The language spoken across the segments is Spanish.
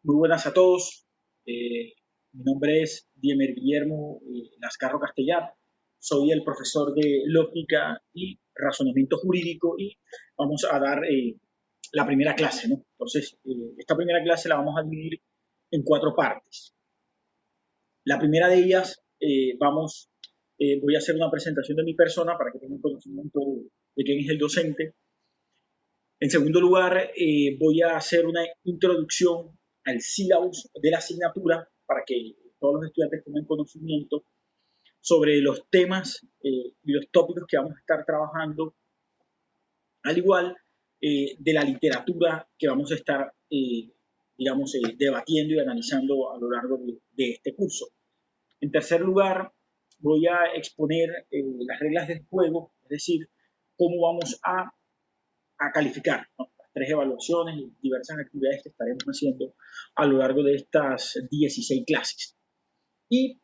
Muy buenas a todos. Mi nombre es Diemer Guillermo Lascarro Castellar. Soy el profesor de Lógica y Razonamiento Jurídico y vamos a dar la primera clase, ¿no? Entonces, esta primera clase la vamos a dividir en 4 partes. La primera de ellas, voy a hacer una presentación de mi persona para que tengan conocimiento de quién es el docente. En segundo lugar, voy a hacer una introducción al sílabus de la asignatura para que todos los estudiantes tengan conocimiento sobre los temas y los tópicos que vamos a estar trabajando, al igual de la literatura que vamos a estar, debatiendo y analizando a lo largo de este curso. En tercer lugar, voy a exponer las reglas del juego, es decir, cómo vamos a calificar, ¿no? Las 3 evaluaciones y diversas actividades que estaremos haciendo a lo largo de estas 16 clases. Y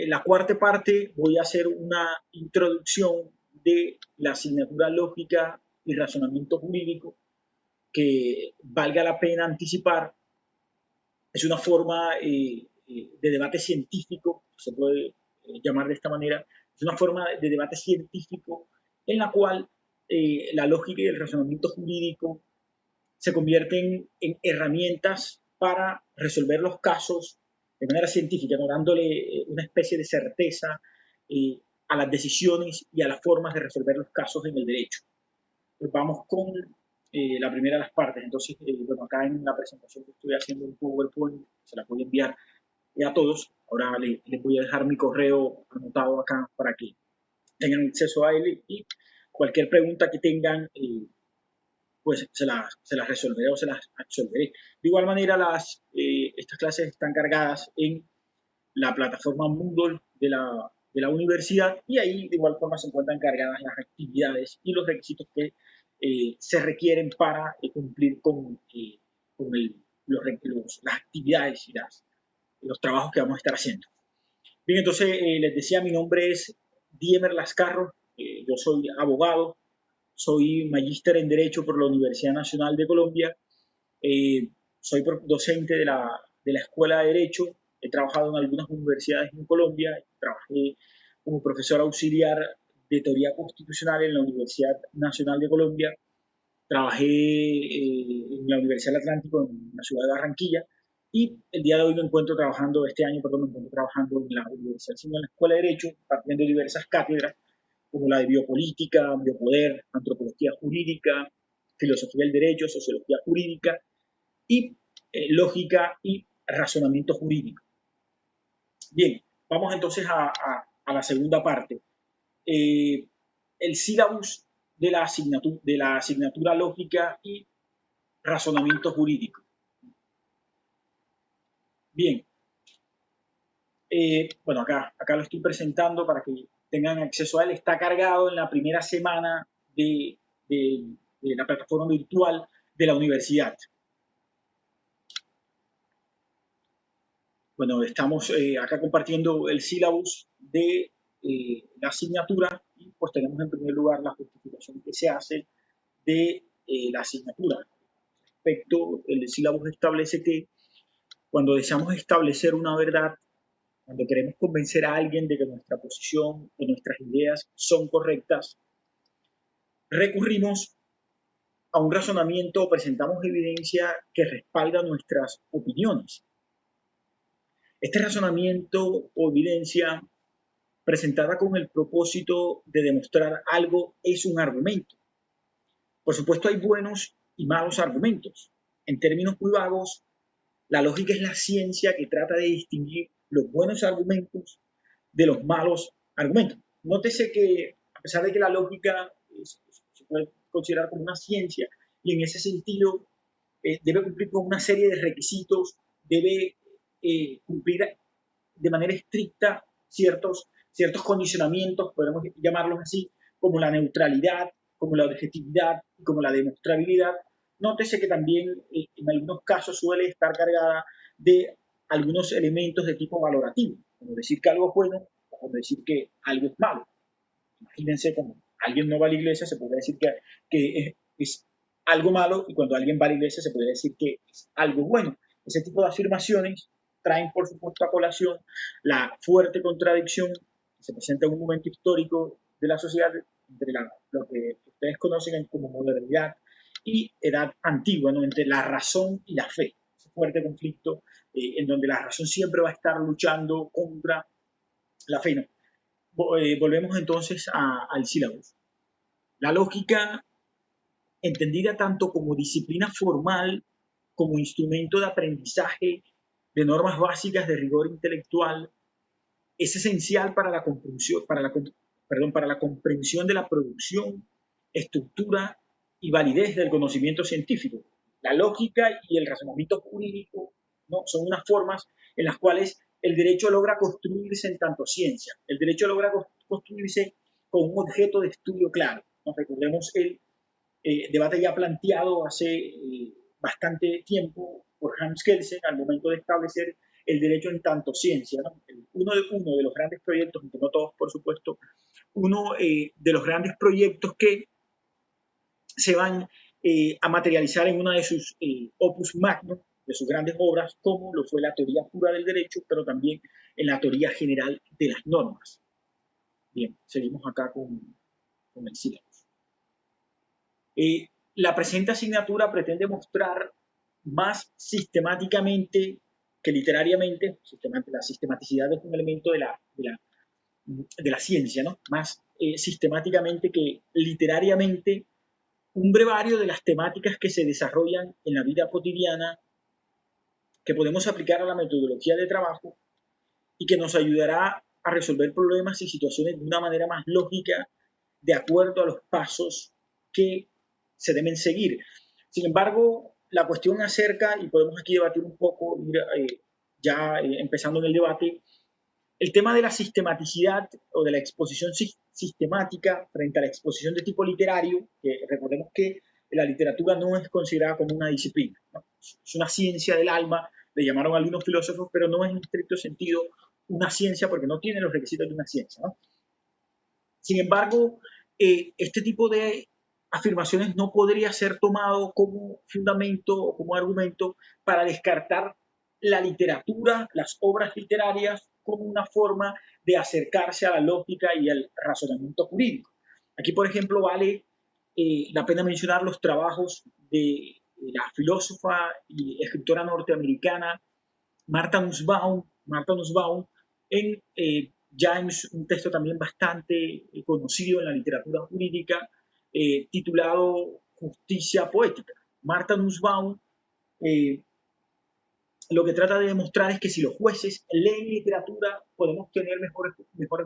la cuarta parte voy a hacer una introducción de la asignatura Lógica y Razonamiento Jurídico, que valga la pena anticipar, es una forma de debate científico, se puede llamar de esta manera, es una forma de debate científico en la cual la lógica y el razonamiento jurídico se convierten en herramientas para resolver los casos de manera científica, ¿no? Dándole una especie de certeza a las decisiones y a las formas de resolver los casos en el derecho. Pues vamos con la primera de las partes. Entonces, bueno, acá en la presentación que estoy haciendo en PowerPoint, se la voy a enviar a todos. Ahora les voy a dejar mi correo anotado acá para que tengan acceso a él y cualquier pregunta que tengan, pues se las resolveré o se las absolveré. De igual manera, estas clases están cargadas en la plataforma Moodle de la universidad y ahí de igual forma se encuentran cargadas las actividades y los requisitos que se requieren para cumplir con las actividades y los trabajos que vamos a estar haciendo. Bien, entonces les decía, mi nombre es Diemer Lascarro, yo soy abogado, soy magíster en Derecho por la Universidad Nacional de Colombia, soy docente de la Escuela de Derecho, he trabajado en algunas universidades en Colombia, trabajé como profesor auxiliar de teoría constitucional en la Universidad Nacional de Colombia, trabajé en la Universidad del Atlántico en la ciudad de Barranquilla y el día de hoy este año me encuentro trabajando en la Universidad, en la Escuela de Derecho, partiendo de diversas cátedras como la de biopolítica, biopoder, antropología jurídica, filosofía del derecho, sociología jurídica y lógica y razonamiento jurídico. Bien, vamos entonces a la segunda parte. El sílabus de la asignatura lógica y razonamiento jurídico. Bien, bueno, acá lo estoy presentando para que tengan acceso a él. Está cargado en la primera semana de la plataforma virtual de la universidad. Bueno, estamos acá compartiendo el sílabus de la asignatura y pues tenemos en primer lugar la justificación que se hace de la asignatura. Respecto, el sílabus establece que cuando deseamos establecer una verdad, cuando queremos convencer a alguien de que nuestra posición o nuestras ideas son correctas, recurrimos a un razonamiento o presentamos evidencia que respalda nuestras opiniones. Este razonamiento o evidencia presentada con el propósito de demostrar algo es un argumento. Por supuesto, hay buenos y malos argumentos. En términos muy vagos, la lógica es la ciencia que trata de distinguir los buenos argumentos de los malos argumentos. Nótese que, a pesar de que la lógica se puede considerar como una ciencia, y en ese sentido debe cumplir con una serie de requisitos, debe cumplir de manera estricta ciertos condicionamientos, podemos llamarlos así, como la neutralidad, como la objetividad, como la demostrabilidad. Nótese que también en algunos casos suele estar cargada de algunos elementos de tipo valorativo, como decir que algo es bueno o como decir que algo es malo. Imagínense, como alguien no va a la iglesia, se podría decir que es algo malo, y cuando alguien va a la iglesia se podría decir que es algo bueno. Ese tipo de afirmaciones traen, por supuesto, a colación la fuerte contradicción que se presenta en un momento histórico de la sociedad entre lo que ustedes conocen como modernidad y edad antigua, ¿no? Entre la razón y la fe. Ese fuerte conflicto en donde la razón siempre va a estar luchando contra la fe, ¿no? Volvemos entonces al sílabus. La lógica, entendida tanto como disciplina formal como instrumento de aprendizaje de normas básicas de rigor intelectual, es esencial para la comprensión, para la comprensión de la producción, estructura y validez del conocimiento científico. La lógica y el razonamiento jurídico, ¿no?, son unas formas en las cuales el derecho logra construirse en tanto ciencia. El derecho logra construirse con un objeto de estudio claro. Nos recordemos el debate ya planteado hace bastante tiempo por Hans Kelsen al momento de establecer el derecho en tanto ciencia, ¿no? Uno de los grandes proyectos, aunque no todos, por supuesto, uno de los grandes proyectos que se van a materializar en una de sus opus magnum, de sus grandes obras, como lo fue la teoría pura del derecho, pero también en la teoría general de las normas. Bien, seguimos acá con el sílabus. La presente asignatura pretende mostrar más sistemáticamente que literariamente, la sistematicidad es un elemento de la ciencia, ¿no? Más sistemáticamente que literariamente, un brevario de las temáticas que se desarrollan en la vida cotidiana que podemos aplicar a la metodología de trabajo y que nos ayudará a resolver problemas y situaciones de una manera más lógica de acuerdo a los pasos que se deben seguir. Sin embargo, la cuestión acerca, y podemos aquí debatir un poco, empezando en el debate, el tema de la sistematicidad o de la exposición sistemática frente a la exposición de tipo literario, que recordemos que la literatura no es considerada como una disciplina, ¿no? Es una ciencia del alma, le llamaron algunos filósofos, pero no es en estricto sentido una ciencia porque no tiene los requisitos de una ciencia, ¿no? Sin embargo, este tipo de afirmaciones no podría ser tomado como fundamento o como argumento para descartar la literatura, las obras literarias, como una forma de acercarse a la lógica y al razonamiento jurídico. Aquí, por ejemplo, vale la pena mencionar los trabajos de la filósofa y escritora norteamericana Martha Nussbaum, en ya en un texto también bastante conocido en la literatura jurídica, titulado Justicia Poética. Martha Nussbaum lo que trata de demostrar es que si los jueces leen literatura, podemos tener mejores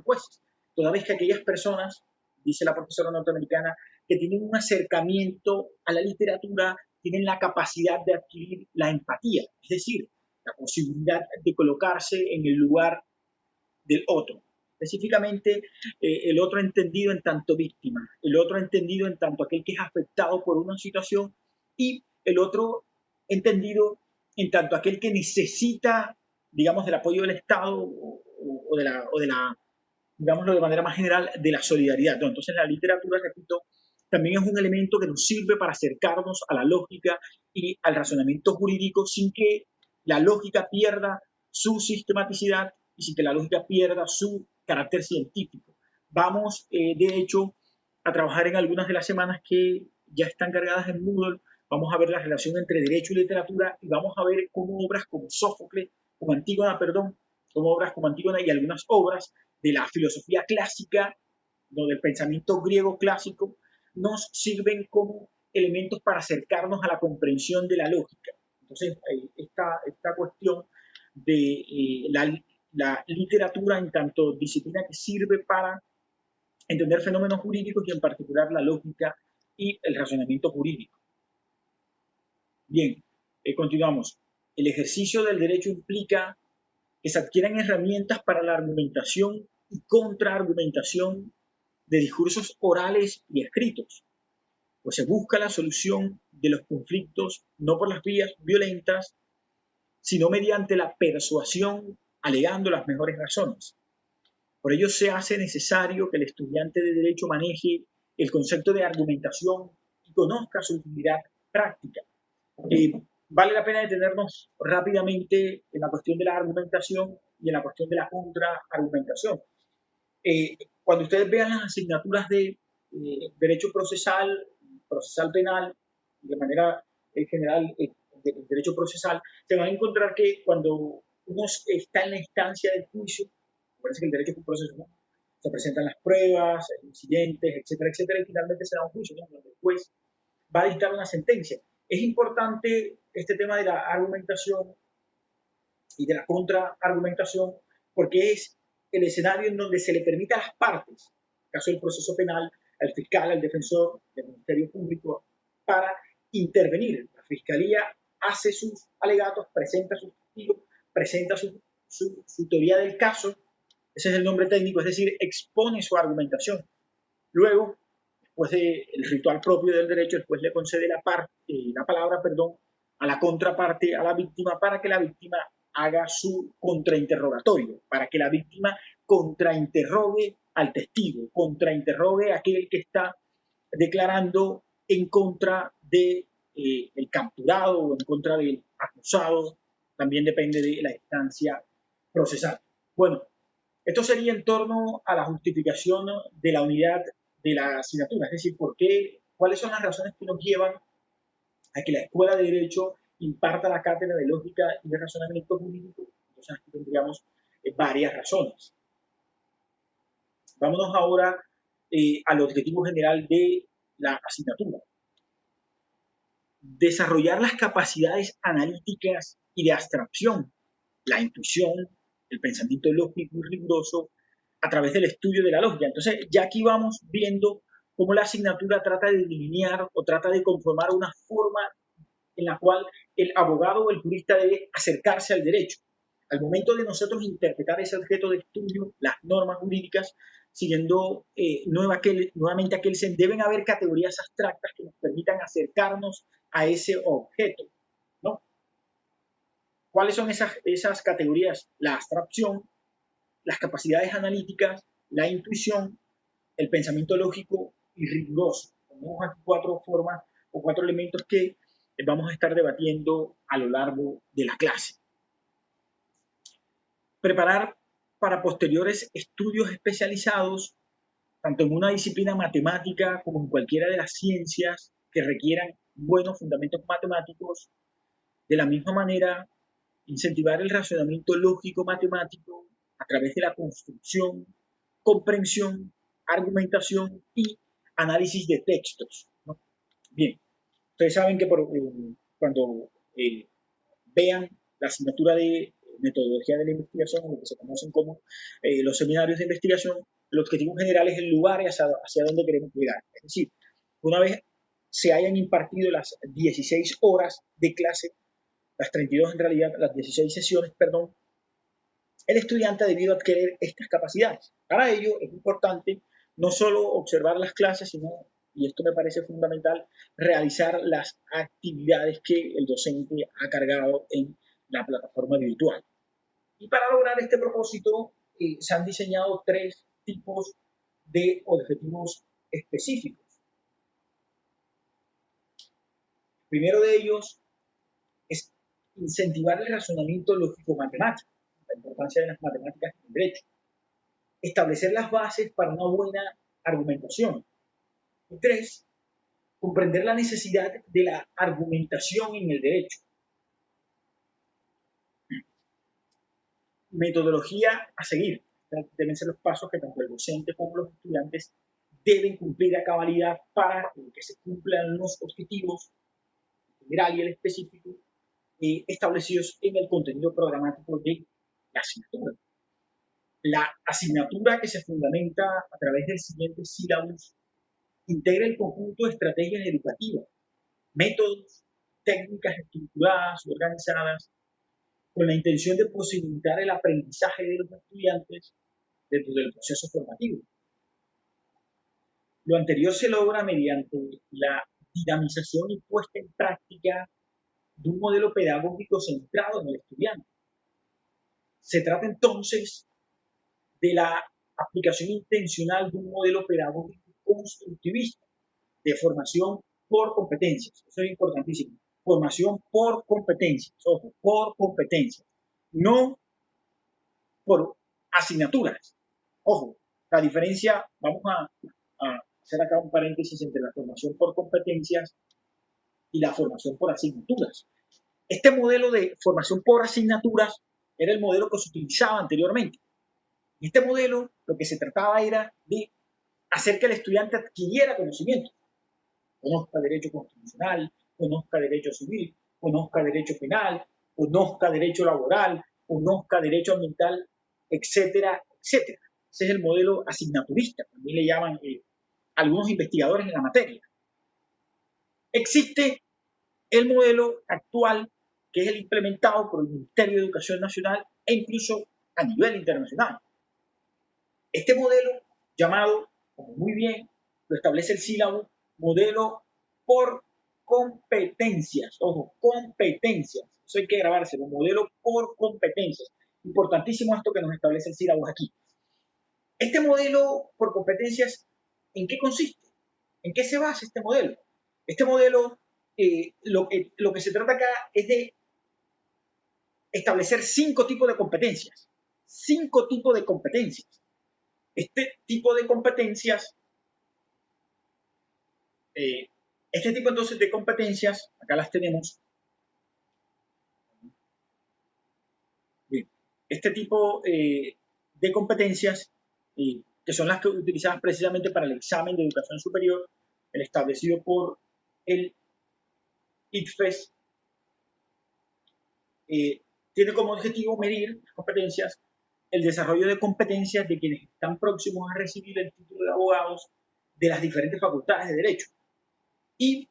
jueces. Toda vez que aquellas personas, dice la profesora norteamericana, que tienen un acercamiento a la literatura, tienen la capacidad de adquirir la empatía, es decir, la posibilidad de colocarse en el lugar del otro. Específicamente, el otro entendido en tanto víctima, el otro entendido en tanto aquel que es afectado por una situación y el otro entendido en tanto aquel que necesita, digamos, del apoyo del Estado o de la, digámoslo de manera más general, de la solidaridad, ¿no? Entonces la literatura, repito, también es un elemento que nos sirve para acercarnos a la lógica y al razonamiento jurídico sin que la lógica pierda su sistematicidad y sin que la lógica pierda su carácter científico. Vamos, de hecho, a trabajar en algunas de las semanas que ya están cargadas en Moodle. Vamos a ver la relación entre derecho y literatura y vamos a ver cómo obras como Sófocles, como Antígona, y algunas obras de la filosofía clásica, ¿no?, del pensamiento griego clásico, nos sirven como elementos para acercarnos a la comprensión de la lógica. Entonces, esta cuestión de la literatura en tanto disciplina que sirve para entender fenómenos jurídicos y en particular la lógica y el razonamiento jurídico. Bien, continuamos. El ejercicio del derecho implica que se adquieran herramientas para la argumentación y contraargumentación de discursos orales y escritos, pues se busca la solución de los conflictos no por las vías violentas, sino mediante la persuasión, alegando las mejores razones. Por ello se hace necesario que el estudiante de Derecho maneje el concepto de argumentación y conozca su utilidad práctica. vale la pena detenernos rápidamente en la cuestión de la argumentación y en la cuestión de la contraargumentación. Cuando ustedes vean las asignaturas de derecho procesal, procesal penal, de manera general, de derecho procesal, se van a encontrar que cuando uno está en la instancia del juicio, parece que el derecho es un proceso, ¿no? Se presentan las pruebas, incidentes, etcétera, etcétera, y finalmente se da un juicio, ¿no? Donde el juez va a dictar una sentencia. Es importante este tema de la argumentación y de la contraargumentación porque es el escenario en donde se le permite a las partes, en el caso del proceso penal, al fiscal, al defensor, del Ministerio Público, para intervenir. La Fiscalía hace sus alegatos, presenta sus testigos, presenta su teoría del caso, ese es el nombre técnico, es decir, expone su argumentación. Luego, después del ritual propio del derecho, el juez le concede la palabra, a la contraparte, a la víctima, para que la víctima haga su contrainterrogatorio, para que la víctima contrainterrogue al testigo, contrainterrogue a aquel que está declarando en contra de el capturado o en contra del acusado, también depende de la instancia procesal. Bueno, esto sería en torno a la justificación de la unidad de la asignatura, es decir, cuáles son las razones que nos llevan a que la Escuela de Derecho imparta la cátedra de lógica y de razonamiento jurídico. Entonces aquí tendríamos varias razones. Vámonos ahora al objetivo general de la asignatura. Desarrollar las capacidades analíticas y de abstracción, la intuición, el pensamiento lógico y riguroso a través del estudio de la lógica. Entonces, ya aquí vamos viendo cómo la asignatura trata de delinear o trata de conformar una forma en la cual el abogado o el jurista debe acercarse al derecho. Al momento de nosotros interpretar ese objeto de estudio, las normas jurídicas, siguiendo nuevamente aquel sen, deben haber categorías abstractas que nos permitan acercarnos a ese objeto, ¿no? ¿Cuáles son esas categorías? La abstracción, las capacidades analíticas, la intuición, el pensamiento lógico y riguroso. Tenemos aquí 4 formas o 4 elementos que vamos a estar debatiendo a lo largo de la clase. Preparar para posteriores estudios especializados, tanto en una disciplina matemática como en cualquiera de las ciencias que requieran buenos fundamentos matemáticos. De la misma manera, incentivar el razonamiento lógico matemático a través de la construcción, comprensión, argumentación y análisis de textos, ¿no? Bien, ustedes saben que cuando vean la asignatura de metodología de la investigación, lo que se conocen como los seminarios de investigación, el objetivo general es el lugar hacia donde queremos llegar. Es decir, una vez se hayan impartido las 16 horas de clase, las 32 en realidad, las 16 sesiones, perdón, el estudiante ha debido adquirir estas capacidades. Para ello es importante no solo observar las clases, sino, y esto me parece fundamental, realizar las actividades que el docente ha cargado en la plataforma virtual. Y para lograr este propósito se han diseñado 3 tipos de objetivos específicos. El primero de ellos es incentivar el razonamiento lógico-matemático, la importancia de las matemáticas en el derecho. Establecer las bases para una buena argumentación. Y 3, comprender la necesidad de la argumentación en el derecho. Metodología a seguir. Deben ser los pasos que tanto el docente como los estudiantes deben cumplir a cabalidad para que se cumplan los objetivos, el general y el específico, establecidos en el contenido programático de la asignatura. La asignatura, que se fundamenta a través del siguiente sílabus, integra el conjunto de estrategias educativas, métodos, técnicas estructuradas y organizadas con la intención de posibilitar el aprendizaje de los estudiantes dentro del proceso formativo. Lo anterior se logra mediante la dinamización y puesta en práctica de un modelo pedagógico centrado en el estudiante. Se trata entonces de la aplicación intencional de un modelo pedagógico constructivista de formación por competencias. Eso es importantísimo. formación por competencias, ojo, por competencias, no por asignaturas. Ojo, la diferencia, vamos a hacer acá un paréntesis entre la formación por competencias y la formación por asignaturas. Este modelo de formación por asignaturas era el modelo que se utilizaba anteriormente. En este modelo lo que se trataba era de hacer que el estudiante adquiriera conocimiento. Conozca derecho constitucional, conozca derecho civil, conozca derecho penal, conozca derecho laboral, conozca derecho ambiental, etcétera, etcétera. Ese es el modelo asignaturista, también le llaman algunos investigadores en la materia. Existe el modelo actual, que es el implementado por el Ministerio de Educación Nacional e incluso a nivel internacional. Este modelo, llamado, como muy bien lo establece el sílabo, modelo por competencias. Ojo, competencias. Eso hay que grabárselo, modelo por competencias. Importantísimo esto que nos establece el sílabo aquí. Este modelo por competencias, ¿en qué consiste? ¿En qué se basa este modelo? Este modelo, lo que se trata acá es de establecer 5 tipos de competencias. 5 tipos de competencias. Este tipo de competencias, este tipo entonces de competencias, acá las tenemos. Bien, este tipo de competencias, que son las que utilizadas precisamente para el examen de educación superior, el establecido por el ICFES, tiene como objetivo medir las competencias, el desarrollo de competencias de quienes están próximos a recibir el título de abogados de las diferentes facultades de Derecho. Y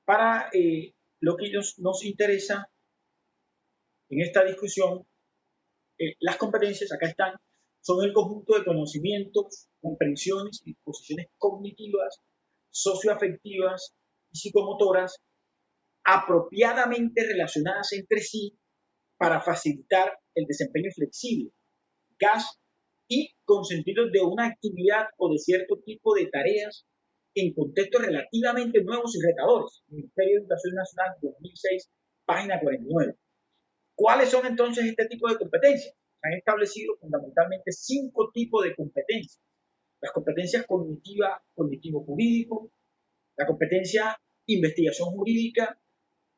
para lo que nos interesa en esta discusión, las competencias, acá están, son el conjunto de conocimientos, comprensiones y disposiciones cognitivas, socioafectivas y psicomotoras apropiadamente relacionadas entre sí para facilitar el desempeño flexible, eficaz y con sentido de una actividad o de cierto tipo de tareas en contextos relativamente nuevos y retadores. Ministerio de Educación Nacional, 2006, página 49. ¿Cuáles son entonces este tipo de competencias? Se han establecido fundamentalmente 5 tipos de competencias. Las competencias cognitiva, cognitivo-jurídico, la competencia investigación jurídica,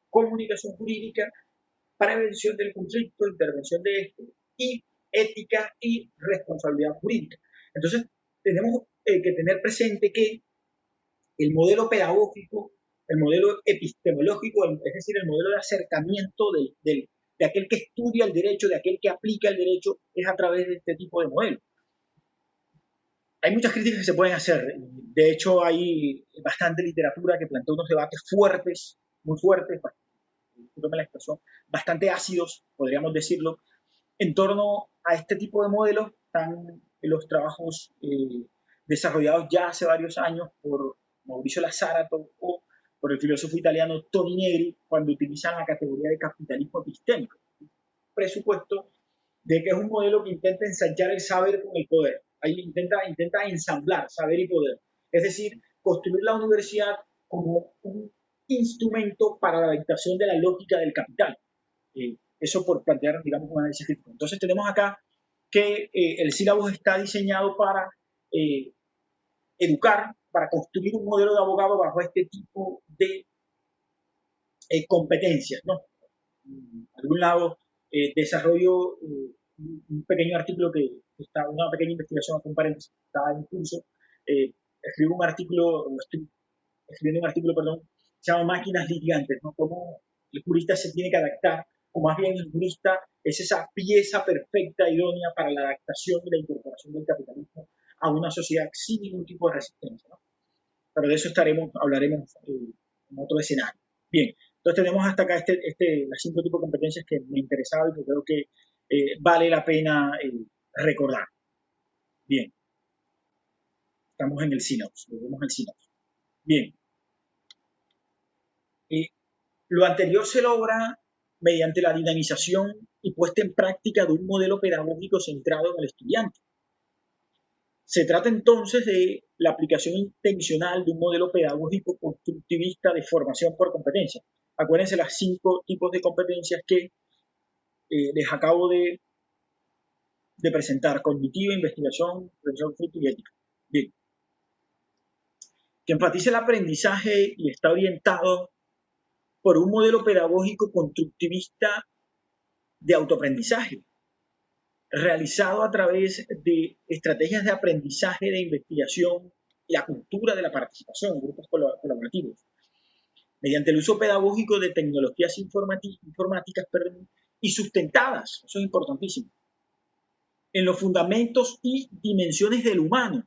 comunicación jurídica, prevención del conflicto, intervención de esto, y ética y responsabilidad jurídica. Entonces, tenemos que tener presente que el modelo pedagógico, el modelo epistemológico, es decir, el modelo de acercamiento de aquel que estudia el derecho, de aquel que aplica el derecho, es a través de este tipo de modelo. Hay muchas críticas que se pueden hacer. De hecho, hay bastante literatura que plantea unos debates fuertes, muy fuertes, discúlpeme la expresión, bastante ácidos, podríamos decirlo, en torno a este tipo de modelos. Están los trabajos desarrollados ya hace varios años por Mauricio Lazzarato o por el filósofo italiano Toni Negri, cuando utilizan la categoría de capitalismo epistémico. Presupuesto de que es un modelo que intenta ensanchar el saber con el poder. Ahí intenta ensamblar saber y poder. Es decir, construir la universidad como un instrumento para la dictación de la lógica del capital. Eso por plantear, digamos, un análisis crítico. Entonces tenemos acá que el sílabo está diseñado para educar, para construir un modelo de abogado bajo este tipo de competencias, ¿no? Algún lado desarrollo un pequeño artículo que está, una pequeña investigación, con paréntesis, está en curso. Escribo un artículo, estoy escribiendo un artículo, perdón, se llama Máquinas Litigantes, ¿no? Cómo el jurista se tiene que adaptar, o más bien el jurista es esa pieza perfecta, idónea para la adaptación y la incorporación del capitalismo a una sociedad sin ningún tipo de resistencia, ¿no? Pero de eso hablaremos en otro escenario. Bien, entonces tenemos hasta acá las 5 tipos de competencias que me interesaba y que creo que vale la pena recordar. Bien, estamos en el sínops, volvemos al sínops. Bien, lo anterior se logra mediante la dinamización y puesta en práctica de un modelo pedagógico centrado en el estudiante. Se trata entonces de la aplicación intencional de un modelo pedagógico constructivista de formación por competencia. Acuérdense las 5 tipos de competencias que les acabo de presentar: cognitiva, investigación, reflexión crítica y ética. Bien. Que enfatice el aprendizaje y está orientado por un modelo pedagógico constructivista de autoaprendizaje, realizado a través de estrategias de aprendizaje, de investigación y la cultura de la participación, grupos colaborativos, mediante el uso pedagógico de tecnologías informáticas y sustentadas, eso es importantísimo, en los fundamentos y dimensiones del humano,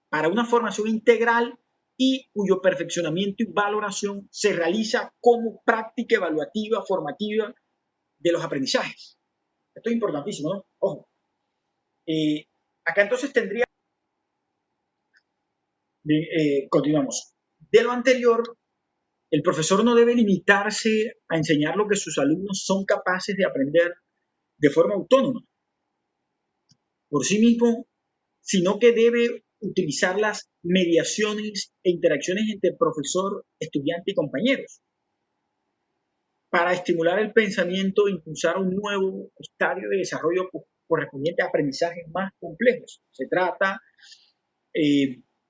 para una formación integral y cuyo perfeccionamiento y valoración se realiza como práctica evaluativa, formativa de los aprendizajes. Esto es importantísimo, ¿no? Ojo. Acá entonces tendría... continuamos. De lo anterior, el profesor no debe limitarse a enseñar lo que sus alumnos son capaces de aprender de forma autónoma por sí mismo, sino que debe utilizar las mediaciones e interacciones entre profesor, estudiante y compañeros para estimular el pensamiento e impulsar un nuevo estadio de desarrollo correspondiente a aprendizajes más complejos. Se trata,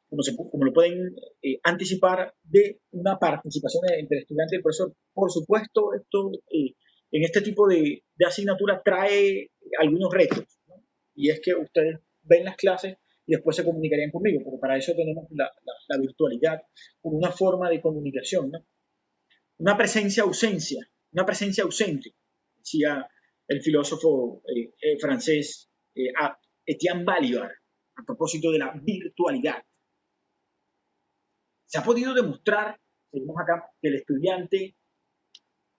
como lo pueden anticipar, de una participación entre el estudiante y el profesor. Por supuesto, esto en este tipo de asignatura trae algunos retos, ¿no? Y es que ustedes ven las clases y después se comunicarían conmigo, porque para eso tenemos la virtualidad como una forma de comunicación, ¿no? Una presencia ausente, decía el filósofo francés Etienne Balibar, a propósito de la virtualidad. Se ha podido demostrar, seguimos acá, que el estudiante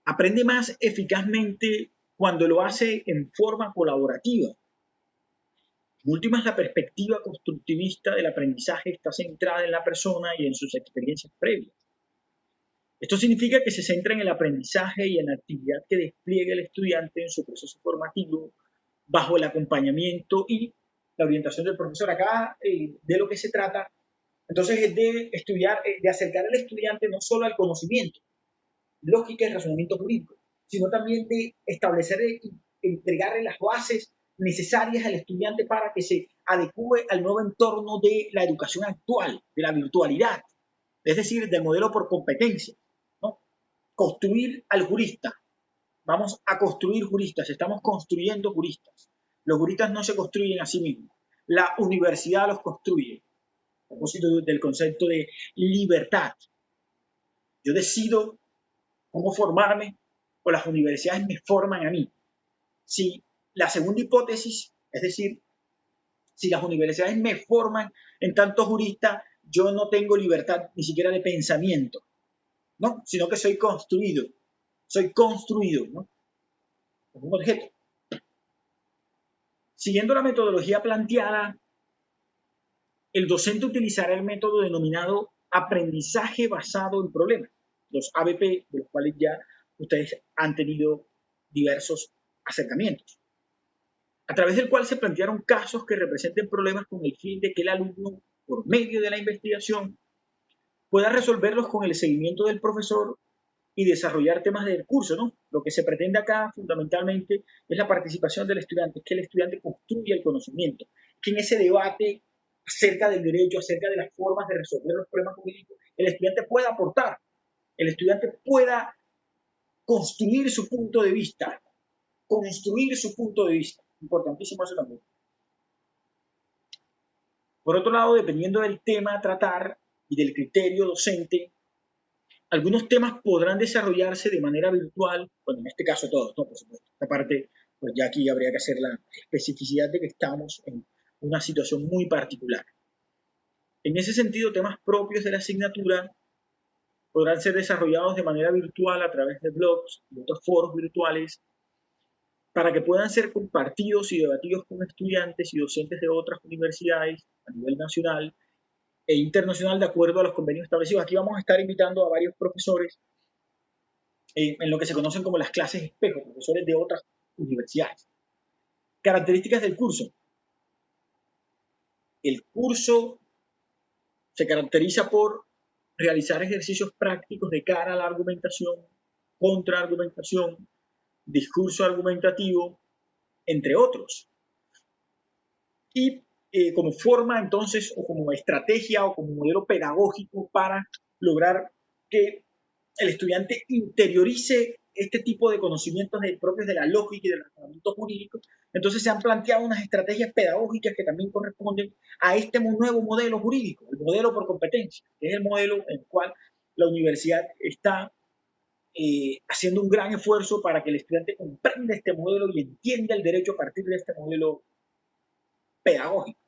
aprende más eficazmente cuando lo hace en forma colaborativa. En últimas, la perspectiva constructivista del aprendizaje está centrada en la persona y en sus experiencias previas. Esto significa que se centra en el aprendizaje y en la actividad que despliegue el estudiante en su proceso formativo bajo el acompañamiento y la orientación del profesor. Acá de lo que se trata, entonces, es de estudiar, de acercar al estudiante no solo al conocimiento, lógica y razonamiento jurídico, sino también de establecer y entregarle las bases necesarias al estudiante para que se adecue al nuevo entorno de la educación actual, de la virtualidad, es decir, del modelo por competencia, ¿no? Construir al jurista. Vamos a construir juristas, estamos construyendo juristas. Los juristas no se construyen a sí mismos, la universidad los construye. A propósito del concepto de libertad. Yo decido cómo formarme o las universidades me forman a mí. Si la segunda hipótesis, es decir, si las universidades me forman en tanto jurista, yo no tengo libertad ni siquiera de pensamiento, ¿no? Sino que soy construido, ¿no? Como un objeto. Siguiendo la metodología planteada, el docente utilizará el método denominado aprendizaje basado en problemas, los ABP, de los cuales ya ustedes han tenido diversos acercamientos, a través del cual se plantearon casos que representen problemas con el fin de que el alumno, por medio de la investigación, pueda resolverlos con el seguimiento del profesor y desarrollar temas del curso, ¿no? Lo que se pretende acá fundamentalmente es la participación del estudiante, que el estudiante construya el conocimiento, que en ese debate acerca del derecho, acerca de las formas de resolver los problemas jurídicos, el estudiante pueda aportar, el estudiante pueda construir su punto de vista, Importantísimo eso también. Por otro lado, dependiendo del tema a tratar y del criterio docente, algunos temas podrán desarrollarse de manera virtual, bueno, en este caso todos, ¿no? Por supuesto. Esta parte, pues ya aquí habría que hacer la especificidad de que estamos en una situación muy particular. En ese sentido, temas propios de la asignatura podrán ser desarrollados de manera virtual a través de blogs y otros foros virtuales para que puedan ser compartidos y debatidos con estudiantes y docentes de otras universidades a nivel nacional e internacional de acuerdo a los convenios establecidos. Aquí vamos a estar invitando a varios profesores en lo que se conocen como las clases espejo, profesores de otras universidades. Características del curso. El curso se caracteriza por realizar ejercicios prácticos de cara a la argumentación, contraargumentación, discurso argumentativo, entre otros. Y como forma entonces, o como estrategia, o como modelo pedagógico para lograr que el estudiante interiorice este tipo de conocimientos propios de la lógica y del razonamiento jurídico, entonces se han planteado unas estrategias pedagógicas que también corresponden a este nuevo modelo jurídico, el modelo por competencia, que es el modelo en el cual la universidad está haciendo un gran esfuerzo para que el estudiante comprenda este modelo y entienda el derecho a partir de este modelo pedagógico.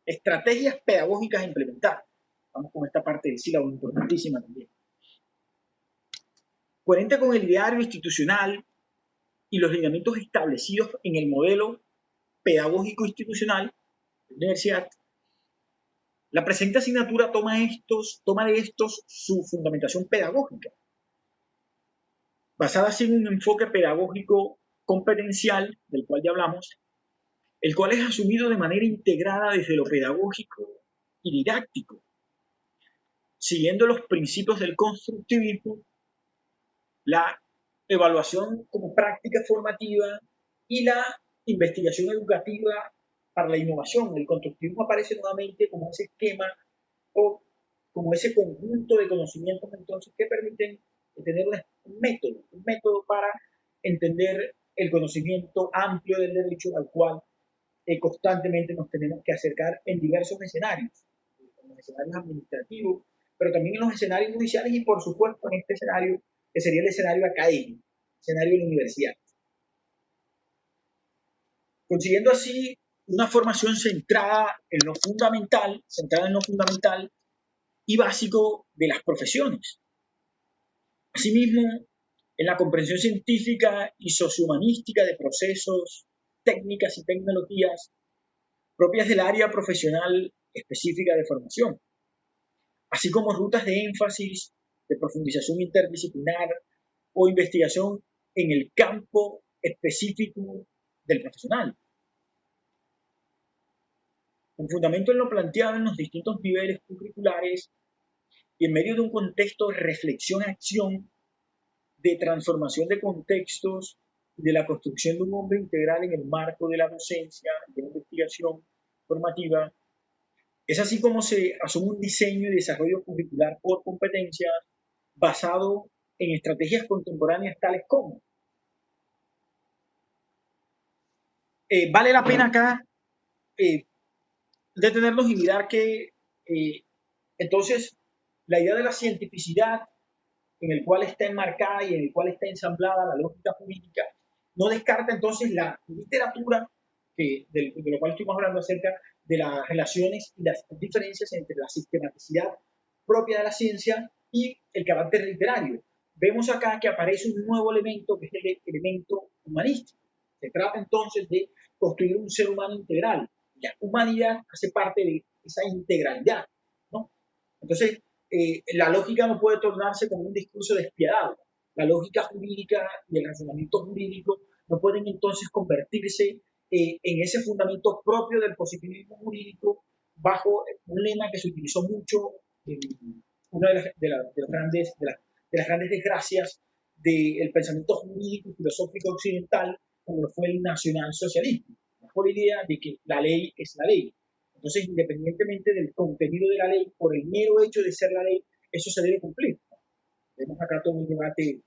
Estrategias pedagógicas a implementar. Vamos con esta parte del sílabo importantísima también. Coherente con el ideario institucional y los lineamientos establecidos en el modelo pedagógico institucional de la universidad, la presente asignatura toma de estos su fundamentación pedagógica, basada así en un enfoque pedagógico competencial, del cual ya hablamos, el cual es asumido de manera integrada desde lo pedagógico y didáctico, siguiendo los principios del constructivismo, la evaluación como práctica formativa y la investigación educativa para la innovación. El constructivismo aparece nuevamente como ese esquema o como ese conjunto de conocimientos entonces que permiten tener un método para entender el conocimiento amplio del derecho al cual constantemente nos tenemos que acercar en diversos escenarios, en los escenarios administrativos, pero también en los escenarios judiciales y por supuesto en este escenario que sería el escenario académico, el escenario de la universidad. Consiguiendo así una formación centrada en lo fundamental y básico de las profesiones. Asimismo, en la comprensión científica y sociohumanística de procesos, técnicas y tecnologías propias del área profesional específica de formación, así como rutas de énfasis, de profundización interdisciplinar o investigación en el campo específico del profesional. Con fundamento en lo planteado en los distintos niveles curriculares y en medio de un contexto de reflexión-acción, de transformación de contextos y de la construcción de un hombre integral en el marco de la docencia, de la investigación formativa, es así como se asume un diseño y desarrollo curricular por competencias basado en estrategias contemporáneas tales como vale la pena acá detenernos y mirar que entonces la idea de la cientificidad en el cual está enmarcada y en el cual está ensamblada la lógica jurídica no descarta entonces la literatura de lo cual estuvimos hablando acerca de las relaciones y las diferencias entre la sistematicidad propia de la ciencia y el carácter literario. Vemos acá que aparece un nuevo elemento que es el elemento humanístico. Se trata entonces de construir un ser humano integral. La humanidad hace parte de esa integralidad, ¿no? Entonces, la lógica no puede tornarse como un discurso despiadado. La lógica jurídica y el razonamiento jurídico no pueden entonces convertirse en ese fundamento propio del positivismo jurídico bajo un lema que se utilizó mucho en una de las grandes desgracias del pensamiento jurídico y filosófico occidental, como fue el nacionalsocialismo, bajo la idea de que la ley es la ley. Entonces, independientemente del contenido de la ley, por el mero hecho de ser la ley, eso se debe cumplir. Vemos acá todo un debate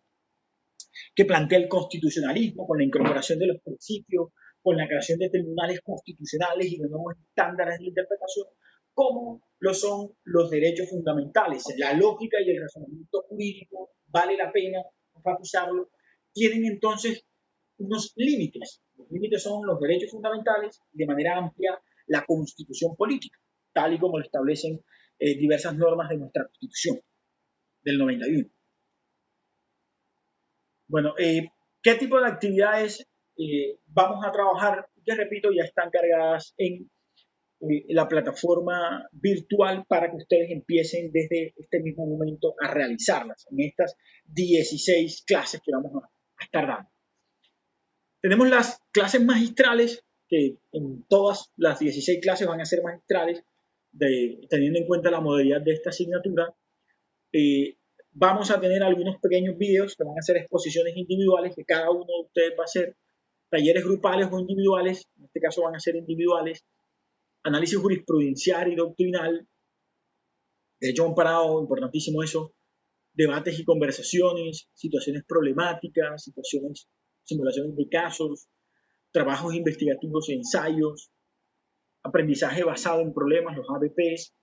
que plantea el constitucionalismo con la incorporación de los principios, con la creación de tribunales constitucionales y de nuevos estándares de interpretación, como lo son los derechos fundamentales. La lógica y el razonamiento jurídico, vale la pena enfatizarlo, tienen entonces unos límites. Los límites son los derechos fundamentales y de manera amplia la constitución política, tal y como lo establecen diversas normas de nuestra constitución del 91. Bueno, ¿qué tipo de actividades vamos a trabajar? Que repito, ya están cargadas en la plataforma virtual para que ustedes empiecen desde este mismo momento a realizarlas en estas 16 clases que vamos a estar dando. Tenemos las clases magistrales, que en todas las 16 clases van a ser magistrales, teniendo en cuenta la modalidad de esta asignatura. Vamos a tener algunos pequeños videos que van a ser exposiciones individuales, que cada uno de ustedes va a hacer talleres grupales o individuales, en este caso van a ser individuales, análisis jurisprudencial y doctrinal, derecho comparado, importantísimo eso, debates y conversaciones, situaciones problemáticas, situaciones, simulaciones de casos, trabajos investigativos y ensayos, aprendizaje basado en problemas, los ABPs,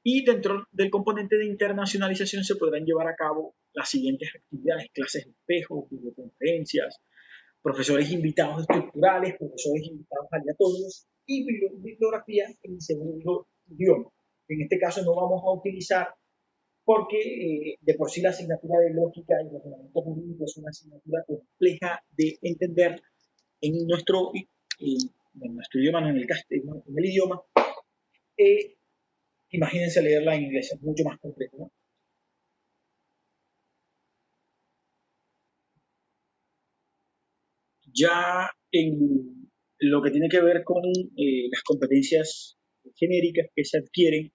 y dentro del componente de internacionalización se podrán llevar a cabo las siguientes actividades: clases de espejo, videoconferencias, profesores invitados estructurales, profesores invitados aleatorios y bibliografía en segundo idioma. En este caso no vamos a utilizar porque de por sí la asignatura de lógica y razonamiento jurídico es una asignatura compleja de entender en nuestro idioma, no en el idioma. Imagínense leerla en inglés, es mucho más complejo, ¿no? Ya en lo que tiene que ver con las competencias genéricas que se adquieren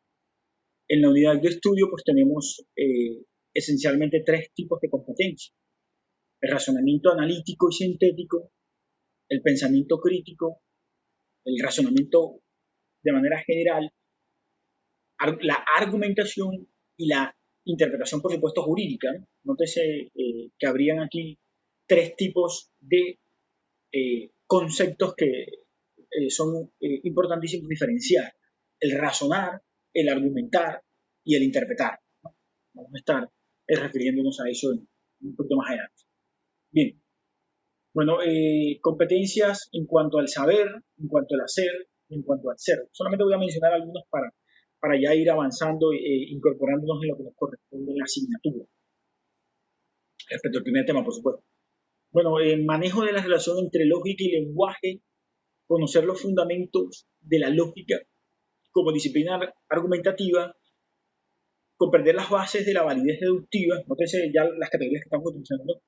en la unidad de estudio, pues tenemos esencialmente tres tipos de competencias: el razonamiento analítico y sintético, el pensamiento crítico, el razonamiento de manera general, la argumentación y la interpretación, por supuesto, jurídica, ¿no? Nótese que habrían aquí tres tipos de conceptos que son importantísimos diferenciar: el razonar, el argumentar y el interpretar, ¿no? Vamos a estar refiriéndonos a eso un poquito más adelante. Bien, bueno, competencias en cuanto al saber, en cuanto al hacer, en cuanto al ser. Solamente voy a mencionar algunos para ya ir avanzando e incorporándonos en lo que nos corresponde en la asignatura. Respecto al primer tema, por supuesto. Bueno, el manejo de la relación entre lógica y lenguaje, conocer los fundamentos de la lógica como disciplina argumentativa, comprender las bases de la validez deductiva, nótese ya las categorías que estamos utilizando,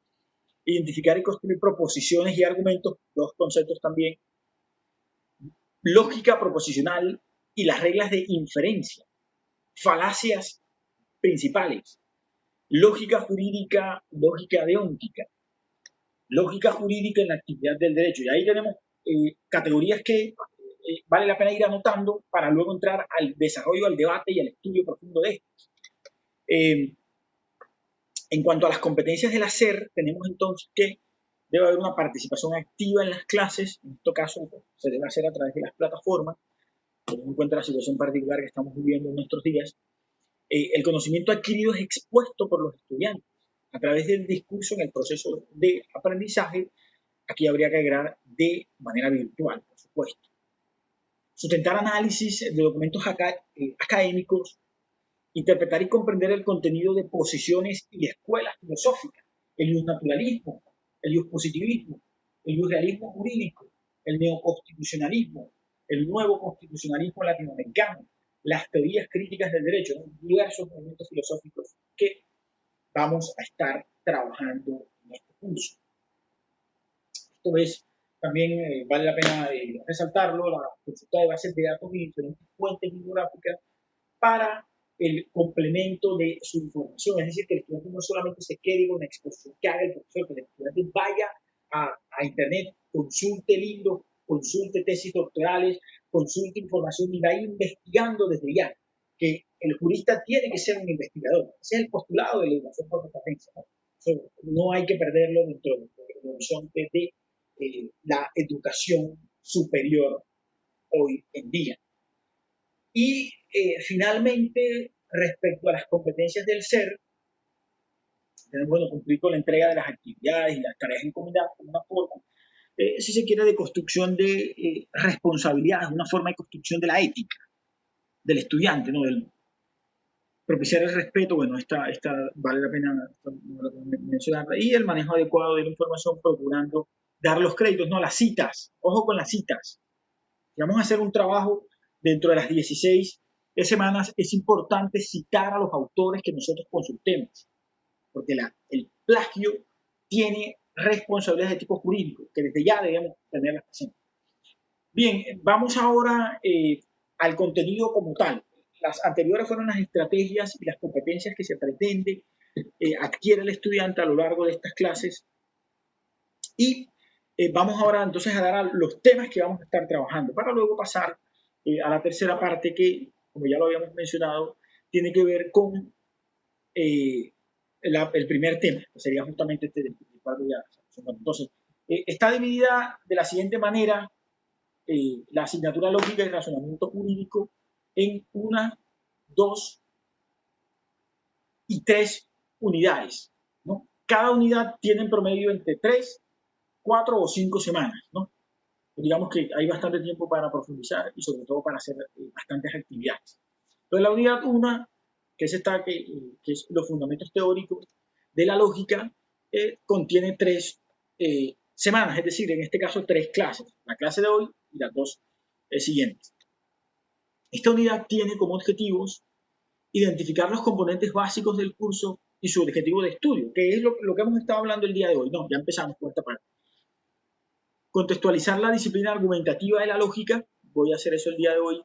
identificar y construir proposiciones y argumentos, dos conceptos también, lógica proposicional y las reglas de inferencia, falacias principales, lógica jurídica, lógica deóntica, lógica jurídica en la actividad del derecho. Y ahí tenemos categorías que vale la pena ir anotando para luego entrar al desarrollo, al debate y al estudio profundo de esto. En cuanto a las competencias del hacer, tenemos entonces que debe haber una participación activa en las clases. En este caso, pues, se debe hacer a través de las plataformas, teniendo en cuenta la situación particular que estamos viviendo en nuestros días. El conocimiento adquirido es expuesto por los estudiantes a través del discurso en el proceso de aprendizaje. Aquí habría que agregar de manera virtual, por supuesto. Sustentar análisis de documentos académicos, interpretar y comprender el contenido de posiciones y escuelas filosóficas, el justnaturalismo, el justpositivismo, el justrealismo jurídico, el neoconstitucionalismo, el nuevo constitucionalismo latinoamericano, las teorías críticas del derecho, ¿no? Diversos movimientos filosóficos que vamos a estar trabajando en este curso. Esto es, también vale la pena resaltarlo, la consulta de bases de datos y diferentes fuentes bibliográficas para el complemento de su información. Es decir, que el estudiante no solamente se quede con la exposición que haga el profesor, que el estudiante vaya a internet, consulte libros, consulte tesis doctorales, consulte información y vaya investigando desde ya, que el jurista tiene que ser un investigador. Ese es el postulado de la educación por competencia, ¿no? No hay que perderlo dentro del horizonte de la educación superior hoy en día. Y finalmente, respecto a las competencias del ser, bueno, cumplir con la entrega de las actividades y las tareas encomendadas como una forma, si se quiere, de construcción de responsabilidades, una forma de construcción de la ética del estudiante, ¿no? Propiciar el respeto, bueno, esta vale la pena mencionarla, y el manejo adecuado de la información, procurando dar los créditos, no las citas. Ojo con las citas. Si vamos a hacer un trabajo dentro de las 16 semanas, es importante citar a los autores que nosotros consultemos, porque el plagio tiene responsabilidades de tipo jurídico, que desde ya debemos tenerlas presentes. Bien, vamos ahora al contenido como tal. Las anteriores fueron las estrategias y las competencias que se pretende adquiere el estudiante a lo largo de estas clases. Y vamos ahora entonces a dar a los temas que vamos a estar trabajando para luego pasar a la tercera parte que, como ya lo habíamos mencionado, tiene que ver con el primer tema, que sería justamente este del cual voy a. Entonces, está dividida de la siguiente manera la asignatura lógica y razonamiento jurídico en 1, 2 y 3 unidades, ¿no? Cada unidad tiene en promedio entre 3, 4 o 5 semanas, ¿no? Digamos que hay bastante tiempo para profundizar y sobre todo para hacer bastantes actividades. Entonces la unidad 1, que es esta, que es los fundamentos teóricos de la lógica, contiene 3 semanas, es decir, en este caso 3 clases, la clase de hoy y las 2 siguientes. Esta unidad tiene como objetivos identificar los componentes básicos del curso y su objetivo de estudio, que es lo que hemos estado hablando el día de hoy. No, ya empezamos con esta parte. Contextualizar la disciplina argumentativa de la lógica, voy a hacer eso el día de hoy,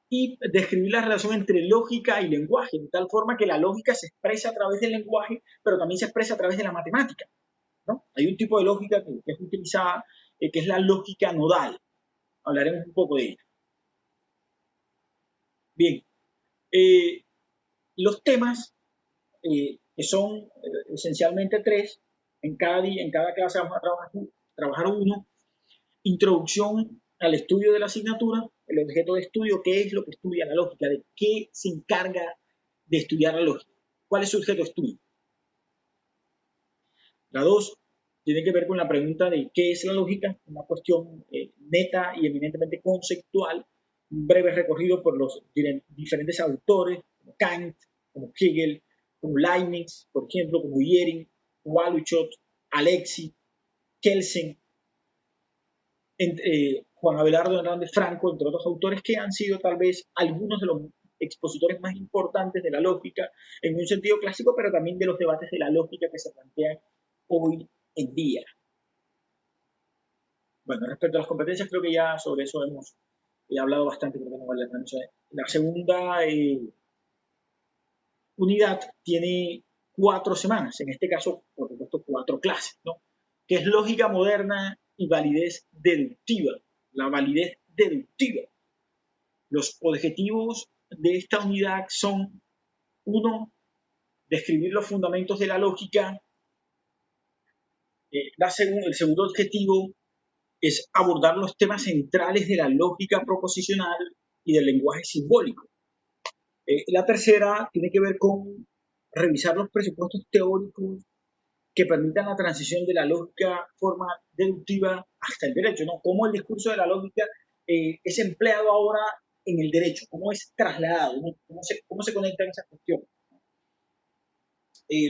y describir la relación entre lógica y lenguaje, de tal forma que la lógica se expresa a través del lenguaje, pero también se expresa a través de la matemática, ¿no? Hay un tipo de lógica que es utilizada, que es la lógica nodal. Hablaremos un poco de ella. Bien, los temas, que son esencialmente 3, en cada clase vamos a trabajar uno. Introducción al estudio de la asignatura, el objeto de estudio, qué es lo que estudia la lógica, de qué se encarga de estudiar la lógica, cuál es su objeto de estudio. La 2 tiene que ver con la pregunta de qué es la lógica, una cuestión neta y eminentemente conceptual, un breve recorrido por los diferentes autores, como Kant, como Hegel, como Leibniz, por ejemplo, como Yering, Walluchot, Alexi, Kelsen, Juan Abelardo Hernández Franco, entre otros autores que han sido tal vez algunos de los expositores más importantes de la lógica en un sentido clásico, pero también de los debates de la lógica que se plantean hoy en día. Bueno, respecto a las competencias, creo que ya sobre eso hemos hablado bastante, creo que no vale la pena. La segunda unidad tiene 4 semanas, en este caso, por supuesto, 4 clases, ¿no? Que es lógica moderna y validez deductiva. La validez deductiva. Los objetivos de esta unidad son: 1, describir los fundamentos de la lógica. El segundo objetivo es abordar los temas centrales de la lógica proposicional y del lenguaje simbólico. La tercera tiene que ver con revisar los presupuestos teóricos que permitan la transición de la lógica formal deductiva hasta el derecho, ¿no? Cómo el discurso de la lógica es empleado ahora en el derecho, cómo es trasladado, ¿no? cómo se conectan esas cuestiones.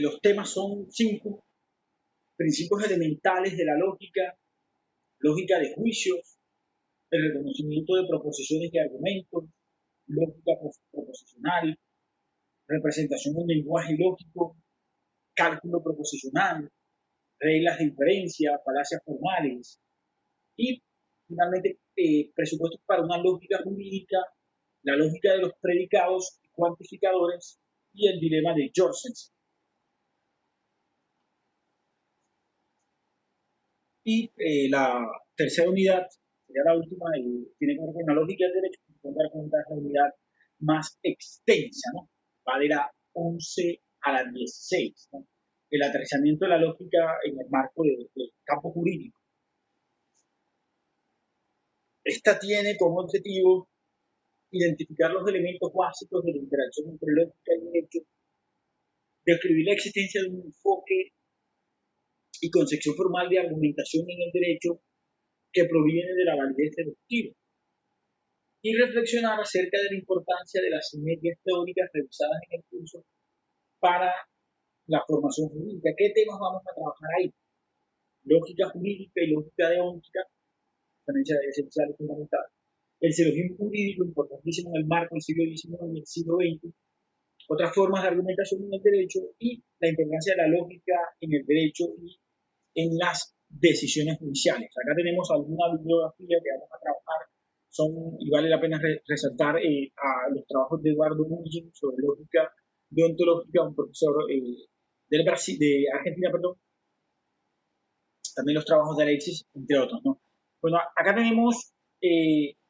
Los temas son 5: principios elementales de la lógica, lógica de juicios, el reconocimiento de proposiciones y argumentos, lógica proposicional, representación de un lenguaje lógico, cálculo proposicional, reglas de inferencia, falacias formales y finalmente presupuestos para una lógica jurídica, la lógica de los predicados y cuantificadores y el dilema de Jorgensen. Y la tercera unidad, sería la última, tiene que ver con la lógica del derecho, con la unidad más extensa, ¿no? Va de la 11 a la 16, ¿no? El aterrizamiento de la lógica en el marco del campo jurídico. Esta tiene como objetivo identificar los elementos básicos de la interacción entre lógica y derecho, describir la existencia de un enfoque y concepción formal de argumentación en el derecho que proviene de la validez deductiva, y reflexionar acerca de la importancia de las simetrías teóricas revisadas en el curso para la formación jurídica. ¿Qué temas vamos a trabajar ahí? Lógica jurídica y lógica deóntica, diferencia esencial y fundamental. El silogismo jurídico, importantísimo en el marco del siglo XIX y el siglo XX. Otras formas de argumentación en el derecho y la importancia de la lógica en el derecho y en las decisiones judiciales. Acá tenemos alguna bibliografía que vamos a trabajar, y vale la pena resaltar a los trabajos de Eduardo Murgin sobre lógica deontológica, un profesor de Argentina, perdón, también los trabajos de Alexis, entre otros, ¿no? Bueno, acá tenemos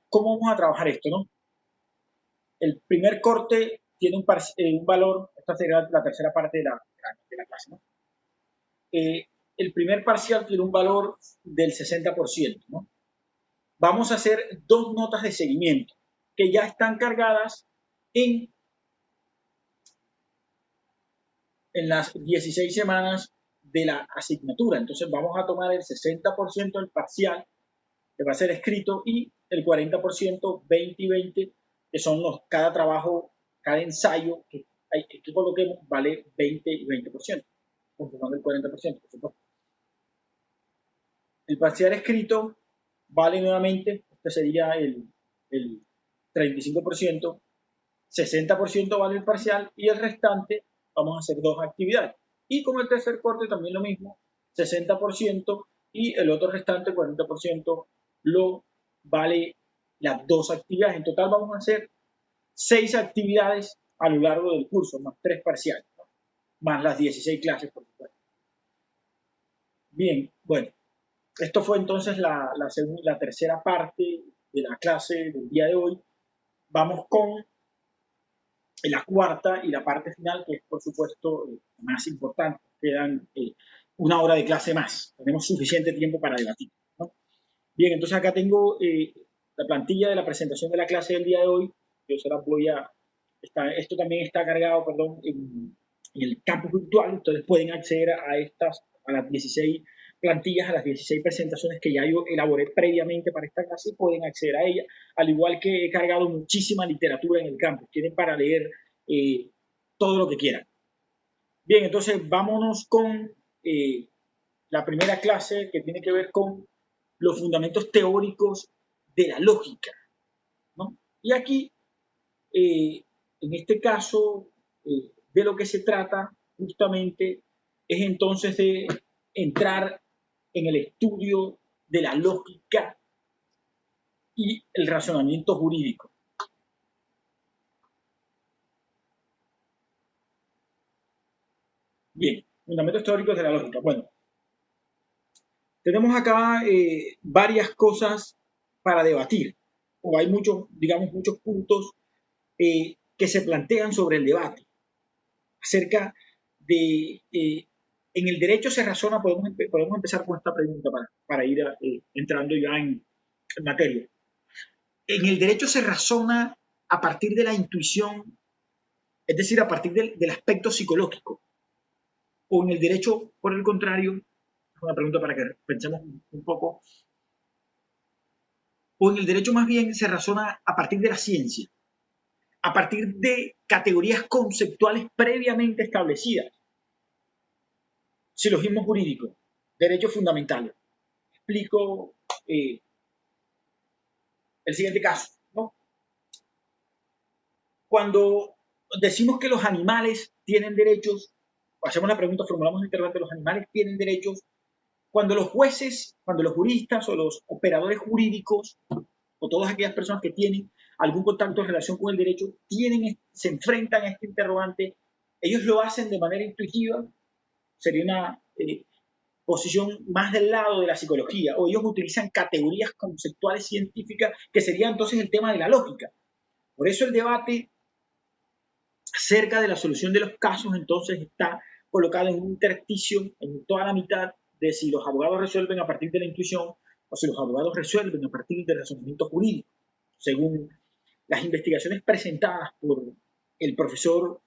cómo vamos a trabajar esto, ¿no? El primer corte tiene un valor, esta será la tercera parte de la clase, ¿no? El primer parcial tiene un valor del 60%, ¿no? Vamos a hacer dos notas de seguimiento que ya están cargadas en las 16 semanas de la asignatura. Entonces vamos a tomar el 60% del parcial que va a ser escrito y el 40% 20 y 20, que son cada trabajo, cada ensayo que coloquemos vale 20 y 20%, conformando el 40%, por supuesto. El parcial escrito vale nuevamente, este sería el 35%, 60% vale el parcial y el restante vamos a hacer dos actividades. Y con el tercer corte también lo mismo, 60% y el otro restante, 40%, lo vale las dos actividades. En total vamos a hacer 6 actividades a lo largo del curso, más 3 parciales, ¿no? Más las 16 clases, por supuesto. Bien, bueno, esto fue entonces la tercera parte de la clase del día de hoy. Vamos con la cuarta y la parte final, que es por supuesto más importante. Quedan una hora de clase más. Tenemos suficiente tiempo para debatir, ¿no? Bien, entonces acá tengo la plantilla de la presentación de la clase del día de hoy. Yo se las voy a... esto también está cargado, perdón, en el campus virtual. Ustedes pueden acceder a las 16 plantillas, a las 16 presentaciones que ya yo elaboré previamente para esta clase y pueden acceder a ella, al igual que he cargado muchísima literatura en el campus. Tienen para leer todo lo que quieran. Bien, entonces vámonos con la primera clase que tiene que ver con los fundamentos teóricos de la lógica, ¿no? Y aquí, en este caso, de lo que se trata justamente es entonces de entrar en el estudio de la lógica y el razonamiento jurídico. Bien, fundamentos teóricos de la lógica. Bueno, tenemos acá varias cosas para debatir, o hay muchos, digamos, muchos puntos que se plantean sobre el debate acerca de en el derecho se razona, podemos empezar con esta pregunta para ir entrando ya en materia. En el derecho se razona a partir de la intuición, es decir, a partir del aspecto psicológico, o en el derecho, por el contrario, es una pregunta para que pensemos un poco, o en el derecho más bien se razona a partir de la ciencia, a partir de categorías conceptuales previamente establecidas. Silogismo jurídico, derechos fundamentales. Explico el siguiente caso, ¿no? Cuando decimos que los animales tienen derechos, hacemos la pregunta, formulamos el interrogante, los animales tienen derechos, cuando los jueces, cuando los juristas o los operadores jurídicos o todas aquellas personas que tienen algún contacto en relación con el derecho se enfrentan a este interrogante, ellos lo hacen de manera intuitiva, sería una posición más del lado de la psicología, o ellos utilizan categorías conceptuales científicas que sería entonces el tema de la lógica. Por eso el debate acerca de la solución de los casos entonces está colocado en un intersticio, en toda la mitad, de si los abogados resuelven a partir de la intuición o si los abogados resuelven a partir del razonamiento jurídico, según las investigaciones presentadas por el profesor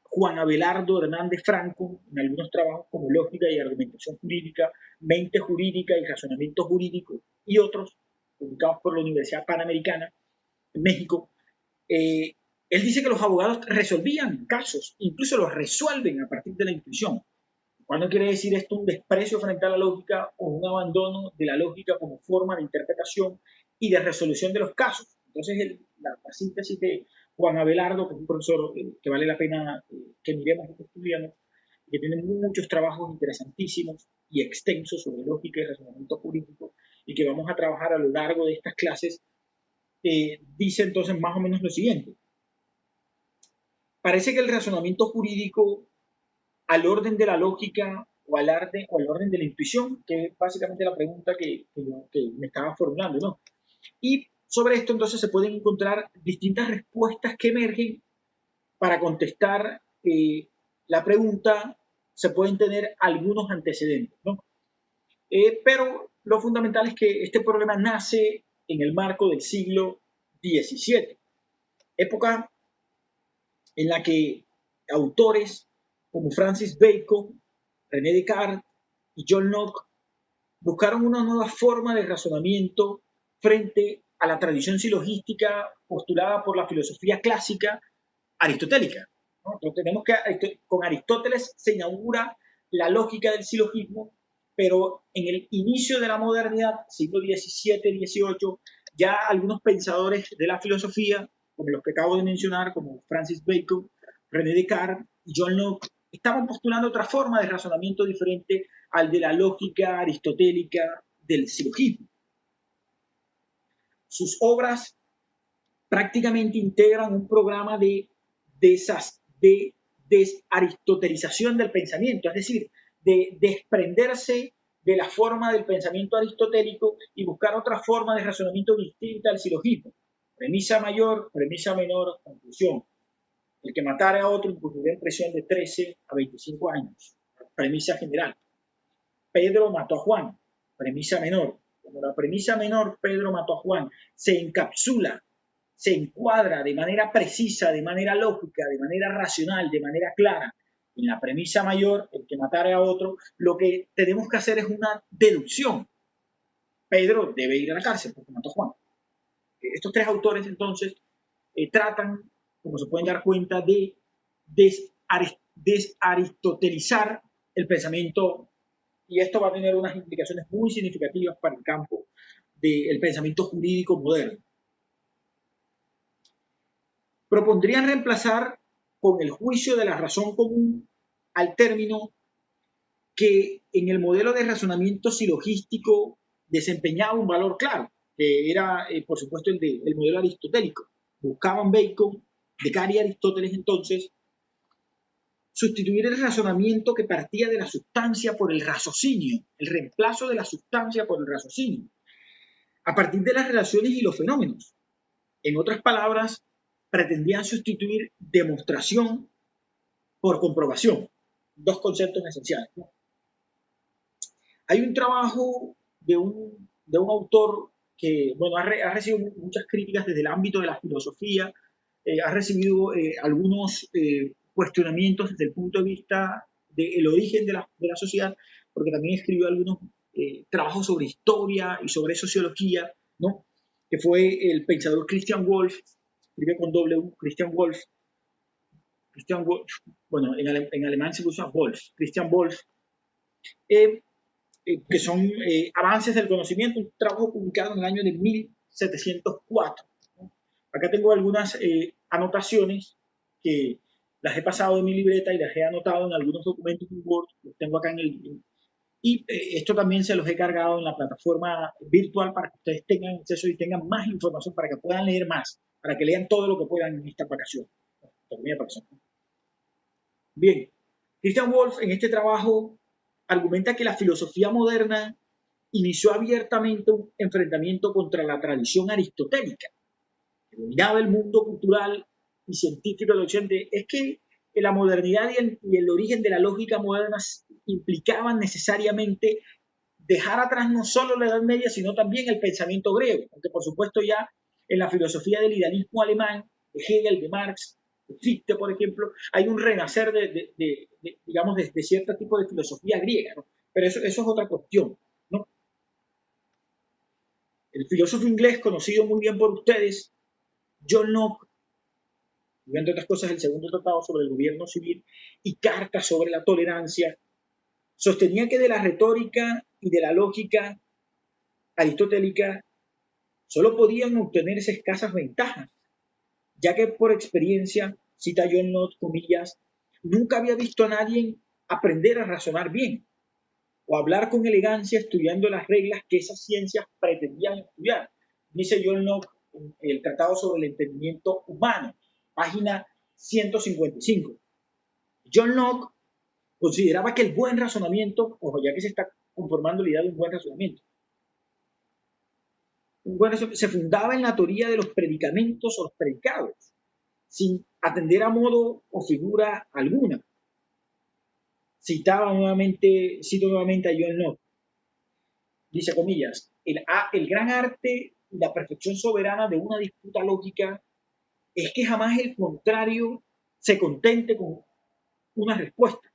Juan Abelardo Hernández Franco en algunos trabajos como Lógica y Argumentación Jurídica, Mente Jurídica y Razonamiento Jurídico y otros publicados por la Universidad Panamericana en México. Él dice que los abogados resolvían casos, incluso los resuelven a partir de la intuición. ¿Cuándo quiere decir esto un desprecio frente a la lógica o un abandono de la lógica como forma de interpretación y de resolución de los casos? Entonces, la síntesis de Juan Abelardo, que es un profesor que vale la pena que miremos y que estudiemos, que tiene muchos trabajos interesantísimos y extensos sobre lógica y razonamiento jurídico, y que vamos a trabajar a lo largo de estas clases, dice entonces más o menos lo siguiente. Parece que el razonamiento jurídico al orden de la lógica o al orden de la intuición, que es básicamente la pregunta que me estaba formulando, ¿no? Y sobre esto entonces se pueden encontrar distintas respuestas que emergen para contestar la pregunta. Se pueden tener algunos antecedentes, ¿no? Pero lo fundamental es que este problema nace en el marco del siglo XVII, época en la que autores como Francis Bacon, René Descartes y John Locke buscaron una nueva forma de razonamiento frente a la tradición silogística postulada por la filosofía clásica aristotélica, ¿no? Entonces tenemos que con Aristóteles se inaugura la lógica del silogismo, pero en el inicio de la modernidad, siglo XVII, XVIII, ya algunos pensadores de la filosofía, como los que acabo de mencionar, como Francis Bacon, René Descartes y John Locke, estaban postulando otra forma de razonamiento diferente al de la lógica aristotélica del silogismo. Sus obras prácticamente integran un programa de desaristotelización del pensamiento, es decir, de desprenderse de la forma del pensamiento aristotélico y buscar otra forma de razonamiento distinta al silogismo. Premisa mayor, premisa menor, conclusión. El que matare a otro incurrirá en prisión de 13 a 25 años. Premisa general. Pedro mató a Juan. Premisa menor. Como la premisa menor, Pedro mató a Juan, se encapsula, se encuadra de manera precisa, de manera lógica, de manera racional, de manera clara en la premisa mayor, el que matare a otro, lo que tenemos que hacer es una deducción. Pedro debe ir a la cárcel porque mató a Juan. Estos tres autores entonces tratan, como se pueden dar cuenta, de desaristotelizar el pensamiento, y esto va a tener unas implicaciones muy significativas para el campo del pensamiento jurídico moderno. Propondrían reemplazar con el juicio de la razón común al término que en el modelo de razonamiento silogístico desempeñaba un valor claro, que era, por supuesto, el modelo aristotélico. Buscaban Bacon, Descartes y Aristóteles entonces sustituir el razonamiento que partía de la sustancia por el raciocinio, el reemplazo de la sustancia por el raciocinio, a partir de las relaciones y los fenómenos. En otras palabras, pretendían sustituir demostración por comprobación, dos conceptos esenciales, ¿no? Hay un trabajo de un autor que, bueno, ha recibido muchas críticas desde el ámbito de la filosofía, ha recibido algunos cuestionamientos desde el punto de vista del origen de la sociedad, porque también escribió algunos trabajos sobre historia y sobre sociología, ¿no? Que fue el pensador Christian Wolff, escribe con W, Christian Wolff, bueno, en alemán se usa Wolff, Christian Wolff, que son avances del conocimiento, un trabajo publicado en el año de 1704. ¿No? Acá tengo algunas anotaciones que las he pasado de mi libreta y las he anotado en algunos documentos en Word, los tengo acá en el... Y esto también se los he cargado en la plataforma virtual para que ustedes tengan acceso y tengan más información, para que puedan leer más, para que lean todo lo que puedan en esta vacación. Bien, Christian Wolff en este trabajo argumenta que la filosofía moderna inició abiertamente un enfrentamiento contra la tradición aristotélica, que dominaba el mundo cultural y científico del Occidente. Es que la modernidad y el origen de la lógica moderna implicaban necesariamente dejar atrás no solo la Edad Media, sino también el pensamiento griego, aunque por supuesto ya en la filosofía del idealismo alemán, de Hegel, de Marx, de Fichte, por ejemplo, hay un renacer digamos, de cierto tipo de filosofía griega, ¿no? Pero eso es otra cuestión, ¿no? El filósofo inglés, conocido muy bien por ustedes, John Locke, entre otras cosas el segundo tratado sobre el gobierno civil y cartas sobre la tolerancia, sostenía que de la retórica y de la lógica aristotélica solo podían obtenerse escasas ventajas, ya que por experiencia, cita John Locke, comillas, nunca había visto a nadie aprender a razonar bien o hablar con elegancia estudiando las reglas que esas ciencias pretendían estudiar. Dice John Locke en el Tratado sobre el Entendimiento Humano, página 155. John Locke Consideraba que el buen razonamiento, ojo, ya que se está conformando la idea de un buen razonamiento, se fundaba en la teoría de los predicamentos o los predicados, sin atender a modo o figura alguna. Cito nuevamente a John Locke. Dice, comillas, el gran arte y la perfección soberana de una disputa lógica es que jamás el contrario se contente con una respuesta,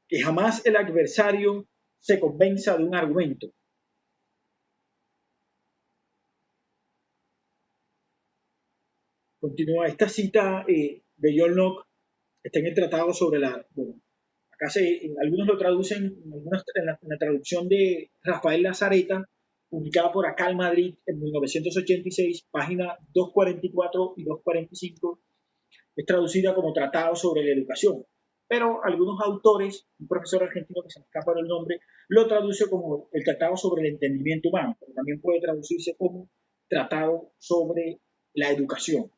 que jamás el adversario se convenza de un argumento. Continúa esta cita de John Locke, está en el tratado sobre acá algunos lo traducen, en la traducción de Rafael Lazareta, publicada por Acá en Madrid en 1986, páginas 244 y 245, es traducida como Tratado sobre la Educación. Pero algunos autores, un profesor argentino que se me escapa el nombre, lo traduce como el Tratado sobre el Entendimiento Humano, pero también puede traducirse como Tratado sobre la Educación.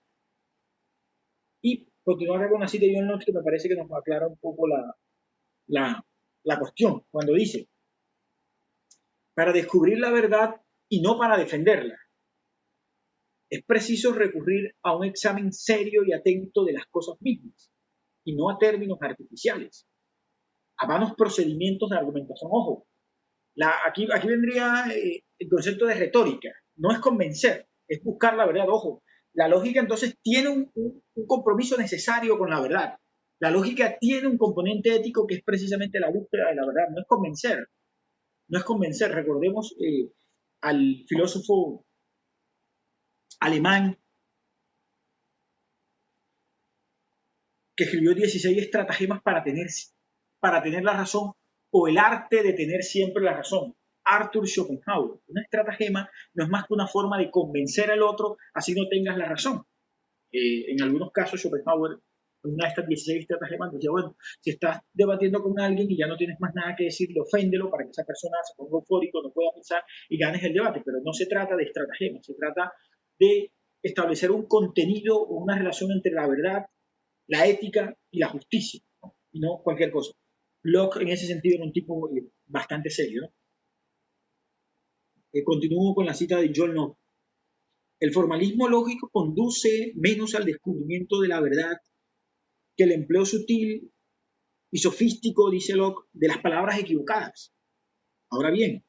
Y continuar con una cita de John Locke que me parece que nos aclara un poco la cuestión, cuando dice, para descubrir la verdad y no para defenderla, es preciso recurrir a un examen serio y atento de las cosas mismas, y no a términos artificiales, a vanos procedimientos de argumentación. Ojo, aquí vendría el concepto de retórica, no es convencer, es buscar la verdad. Ojo, la lógica entonces tiene un compromiso necesario con la verdad. La lógica tiene un componente ético que es precisamente la búsqueda de la verdad, no es convencer. No es convencer. Recordemos al filósofo alemán que escribió 16 estratagemas para tener la razón, o el arte de tener siempre la razón. Arthur Schopenhauer. Una estratagema no es más que una forma de convencer al otro así no tengas la razón. En algunos casos Schopenhauer, en una de estas 16 estratagemas, decía, bueno, si estás debatiendo con alguien y ya no tienes más nada que decirle, oféndelo para que esa persona se ponga eufórico, no pueda pensar y ganes el debate. Pero no se trata de estratagemas, se trata de establecer un contenido o una relación entre la verdad, la ética y la justicia, ¿no? Y no cualquier cosa. Locke en ese sentido era un tipo bastante serio, ¿no? Continúo con la cita de John Locke. El formalismo lógico conduce menos al descubrimiento de la verdad que el empleo sutil y sofístico, dice Locke, de las palabras equivocadas. Ahora bien,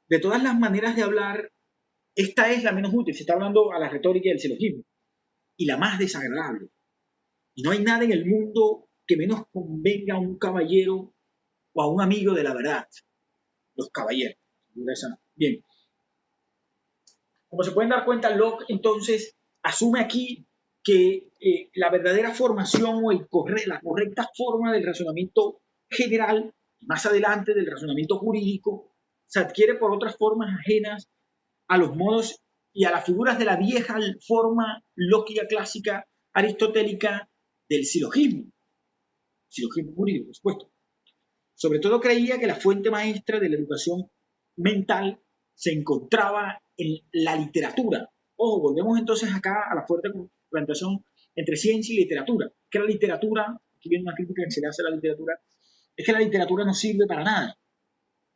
de todas las maneras de hablar, esta es la menos útil. Se está hablando a la retórica del silogismo y la más desagradable. Y no hay nada en el mundo que menos convenga a un caballero o a un amigo de la verdad. Los caballeros. Bien. Como se pueden dar cuenta, Locke entonces asume aquí que la verdadera formación o la correcta forma del razonamiento general, más adelante del razonamiento jurídico, se adquiere por otras formas ajenas a los modos y a las figuras de la vieja forma lógica clásica aristotélica del silogismo jurídico, por supuesto. Sobre todo creía que la fuente maestra de la educación mental se encontraba en la literatura. Ojo, volvemos entonces acá a la fuerte confrontación entre ciencia y literatura. Que la literatura, aquí viene una crítica que se le hace a la literatura, es que la literatura no sirve para nada,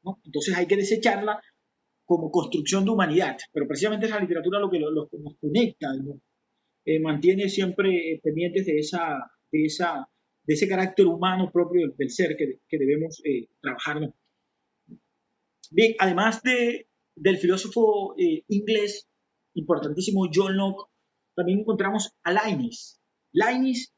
¿no? Entonces hay que desecharla como construcción de humanidad. Pero precisamente es la literatura lo que nos conecta, ¿no? Mantiene siempre pendientes de ese carácter humano propio del ser que debemos trabajar, ¿no? Bien, además del filósofo inglés importantísimo John Locke, también encontramos a Leibniz. Leibniz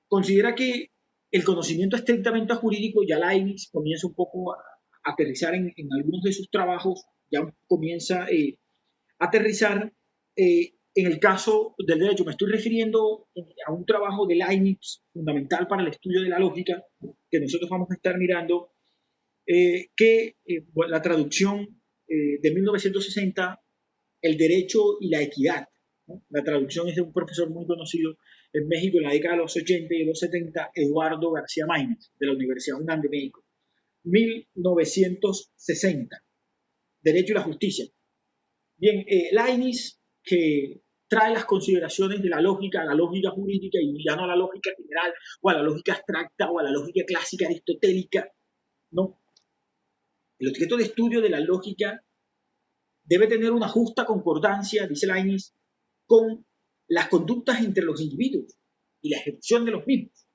considera que el conocimiento estrictamente jurídico, ya Leibniz comienza un poco a aterrizar en algunos de sus trabajos, ya comienza a aterrizar en el caso del derecho. Me estoy refiriendo a un trabajo de Leibniz fundamental para el estudio de la lógica que nosotros vamos a estar mirando, la traducción de 1960, El derecho y la equidad, ¿no? La traducción es de un profesor muy conocido en México en la década de los 80 y de los 70, Eduardo García Maínez, de la Universidad UNAM de México. 1960, Derecho y la justicia. Bien, Leibniz, que trae las consideraciones de la lógica a la lógica jurídica y ya no a la lógica general o a la lógica abstracta o a la lógica clásica aristotélica. No. El objeto de estudio de la lógica debe tener una justa concordancia, dice Leibniz, con las conductas entre los individuos y la ejecución de los mismos.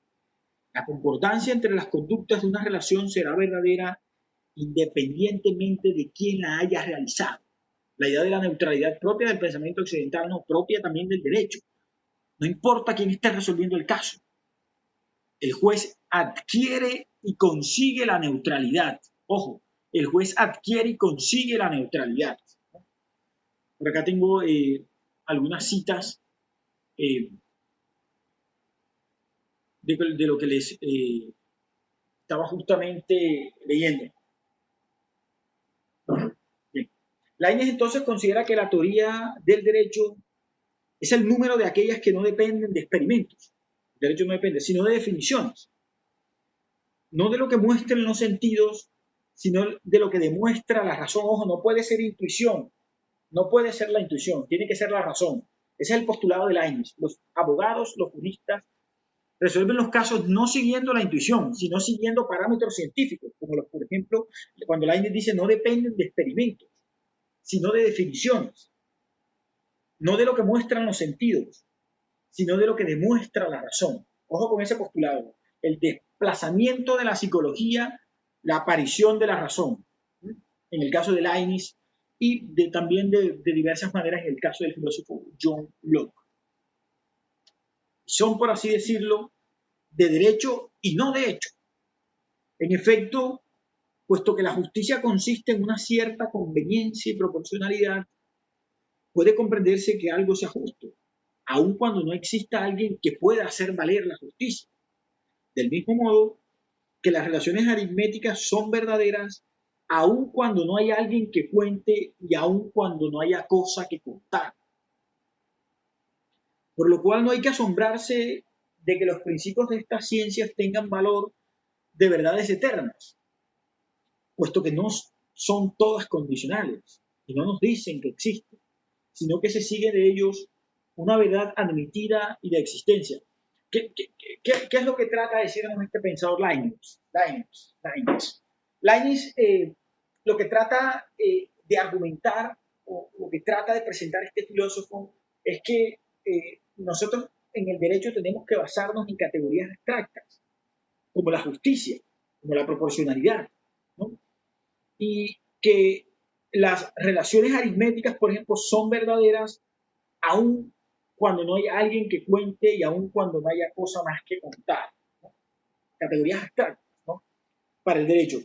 La concordancia entre las conductas de una relación será verdadera independientemente de quién la haya realizado. La idea de la neutralidad propia del pensamiento occidental, no propia también del derecho. No importa quién esté resolviendo el caso. El juez adquiere y consigue la neutralidad. Ojo, el juez adquiere y consigue la neutralidad. Por acá tengo algunas citas de lo que les estaba justamente leyendo. Bien. Leibniz entonces considera que la teoría del derecho es el número de aquellas que no dependen de experimentos. El derecho no depende, sino de definiciones. No de lo que muestren los sentidos, sino de lo que demuestra la razón. Ojo, no puede ser intuición, no puede ser la intuición, tiene que ser la razón. Ese es el postulado de Leibniz. Los abogados, los juristas, resuelven los casos no siguiendo la intuición, sino siguiendo parámetros científicos, como por ejemplo, cuando Leibniz dice no dependen de experimentos, sino de definiciones. No de lo que muestran los sentidos, sino de lo que demuestra la razón. Ojo con ese postulado. El desplazamiento de la psicología, la aparición de la razón. En el caso de Leibniz y también de diversas maneras en el caso del filósofo John Locke. Son, por así decirlo, de derecho y no de hecho. En efecto, puesto que la justicia consiste en una cierta conveniencia y proporcionalidad, puede comprenderse que algo sea justo, aun cuando no exista alguien que pueda hacer valer la justicia. Del mismo modo que las relaciones aritméticas son verdaderas, aun cuando no hay alguien que cuente y aun cuando no haya cosa que contar. Por lo cual no hay que asombrarse de que los principios de estas ciencias tengan valor de verdades eternas, puesto que no son todas condicionales y no nos dicen que existen, sino que se sigue de ellos una verdad admitida y de existencia. ¿Qué es lo que trata de decirnos este pensador Leibniz? Leibniz lo que trata de argumentar o lo que trata de presentar este filósofo es que nosotros en el derecho tenemos que basarnos en categorías abstractas, como la justicia, como la proporcionalidad, ¿no? Y que las relaciones aritméticas, por ejemplo, son verdaderas aun cuando no haya alguien que cuente y aun cuando no haya cosa más que contar, ¿no? Categorías abstractas, ¿no? Para el derecho.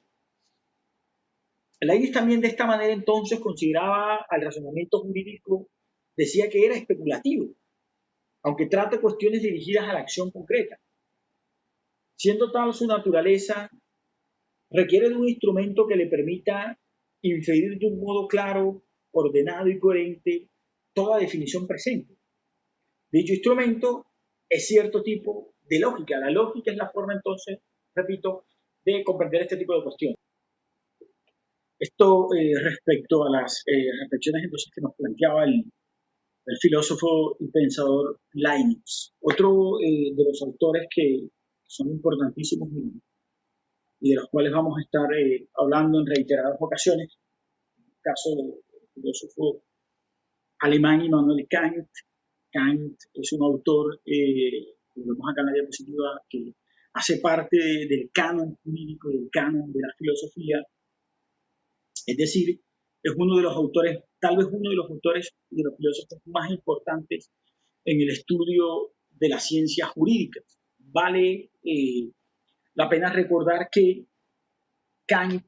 Leibniz también de esta manera entonces consideraba al razonamiento jurídico, decía que era especulativo, aunque trata cuestiones dirigidas a la acción concreta. Siendo tal su naturaleza, requiere de un instrumento que le permita inferir de un modo claro, ordenado y coherente toda definición presente. Dicho instrumento es cierto tipo de lógica. La lógica es la forma entonces, repito, de comprender este tipo de cuestiones. Esto respecto a las reflexiones entonces que nos planteaba el filósofo y pensador Leibniz. Otro de los autores que son importantísimos y de los cuales vamos a estar hablando en reiteradas ocasiones, en el caso del filósofo alemán Immanuel Kant. Kant es un autor, como vemos acá en la diapositiva, que hace parte del canon jurídico, del canon de la filosofía. Es decir, es uno de los autores, tal vez uno de los autores de los filósofos más importantes en el estudio de las ciencias jurídicas. Vale la pena recordar que Kant,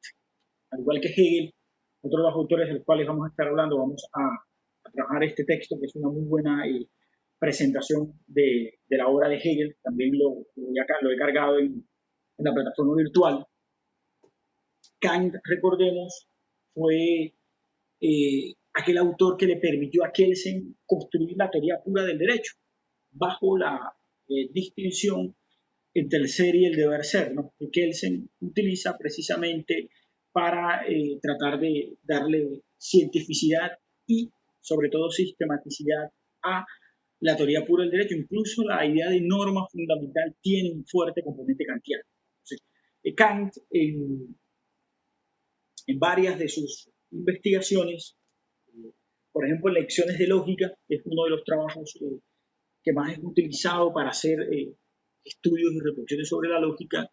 al igual que Hegel, otro de los autores de los cuales vamos a estar hablando, vamos a trabajar este texto, que es una muy buena presentación de la obra de Hegel. También lo he cargado en la plataforma virtual. Kant, recordemos, fue aquel autor que le permitió a Kelsen construir la teoría pura del derecho, bajo la distinción entre el ser y el deber ser, ¿no? Que Kelsen utiliza precisamente para tratar de darle cientificidad y sobre todo sistematicidad a la teoría pura del derecho. Incluso la idea de norma fundamental tiene un fuerte componente kantiano. Entonces, Kant, en varias de sus investigaciones, por ejemplo, en Lecciones de Lógica, que es uno de los trabajos que más es utilizado para hacer estudios y reflexiones sobre la lógica,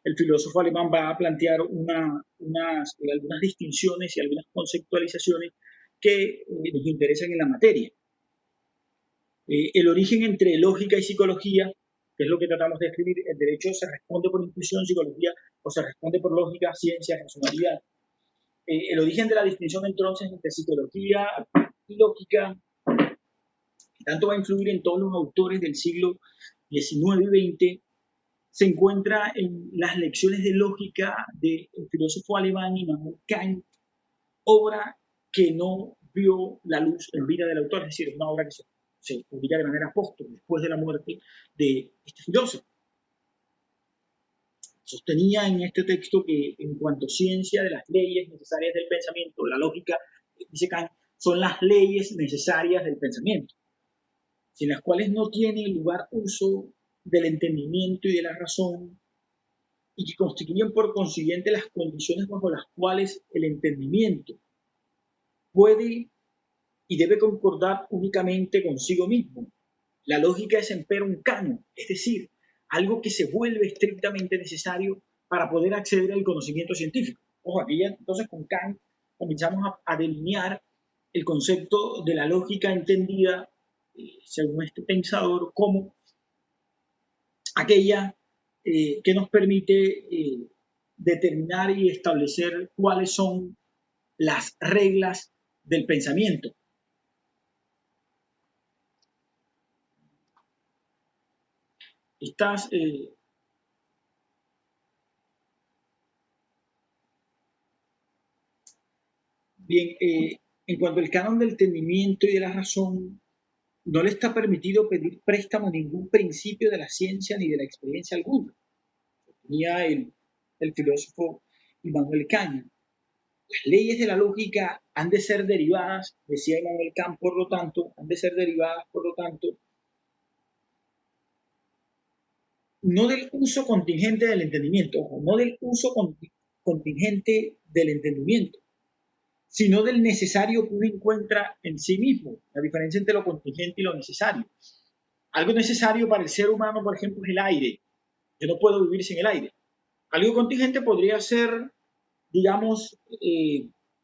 el filósofo alemán va a plantear algunas distinciones y algunas conceptualizaciones que nos interesan en la materia. El origen entre lógica y psicología, que es lo que tratamos de escribir, el derecho se responde por intuición, psicología, o se responde por lógica, ciencia, racionalidad. El origen de la distinción entonces entre psicología y lógica, que tanto va a influir en todos los autores del siglo XIX y XX, se encuentra en las lecciones de lógica del filósofo alemán Immanuel Kant, obra que no vio la luz en vida del autor, es decir, es una obra que se publica de manera póstuma después de la muerte de este filósofo. Sostenía en este texto que en cuanto a ciencia de las leyes necesarias del pensamiento, la lógica, dice Kant, son las leyes necesarias del pensamiento, sin las cuales no tiene lugar uso del entendimiento y de la razón, y que constituyen por consiguiente las condiciones bajo las cuales el entendimiento puede y debe concordar únicamente consigo mismo. La lógica es empero un canon, es decir, algo que se vuelve estrictamente necesario para poder acceder al conocimiento científico. Ojo, aquí ya entonces con Kant comenzamos a delinear el concepto de la lógica entendida, según este pensador, como aquella que nos permite determinar y establecer cuáles son las reglas del pensamiento. Estas bien, en cuanto al canon del entendimiento y de la razón, no le está permitido pedir préstamo a ningún principio de la ciencia ni de la experiencia alguna. Tenía el filósofo Immanuel Kant. Las leyes de la lógica han de ser derivadas, decía Immanuel Kant, por lo tanto, no del uso contingente del entendimiento, ojo, no del uso contingente del entendimiento, sino del necesario que uno encuentra en sí mismo, la diferencia entre lo contingente y lo necesario. Algo necesario para el ser humano, por ejemplo, es el aire. Yo no puedo vivir sin el aire. Algo contingente podría ser, digamos,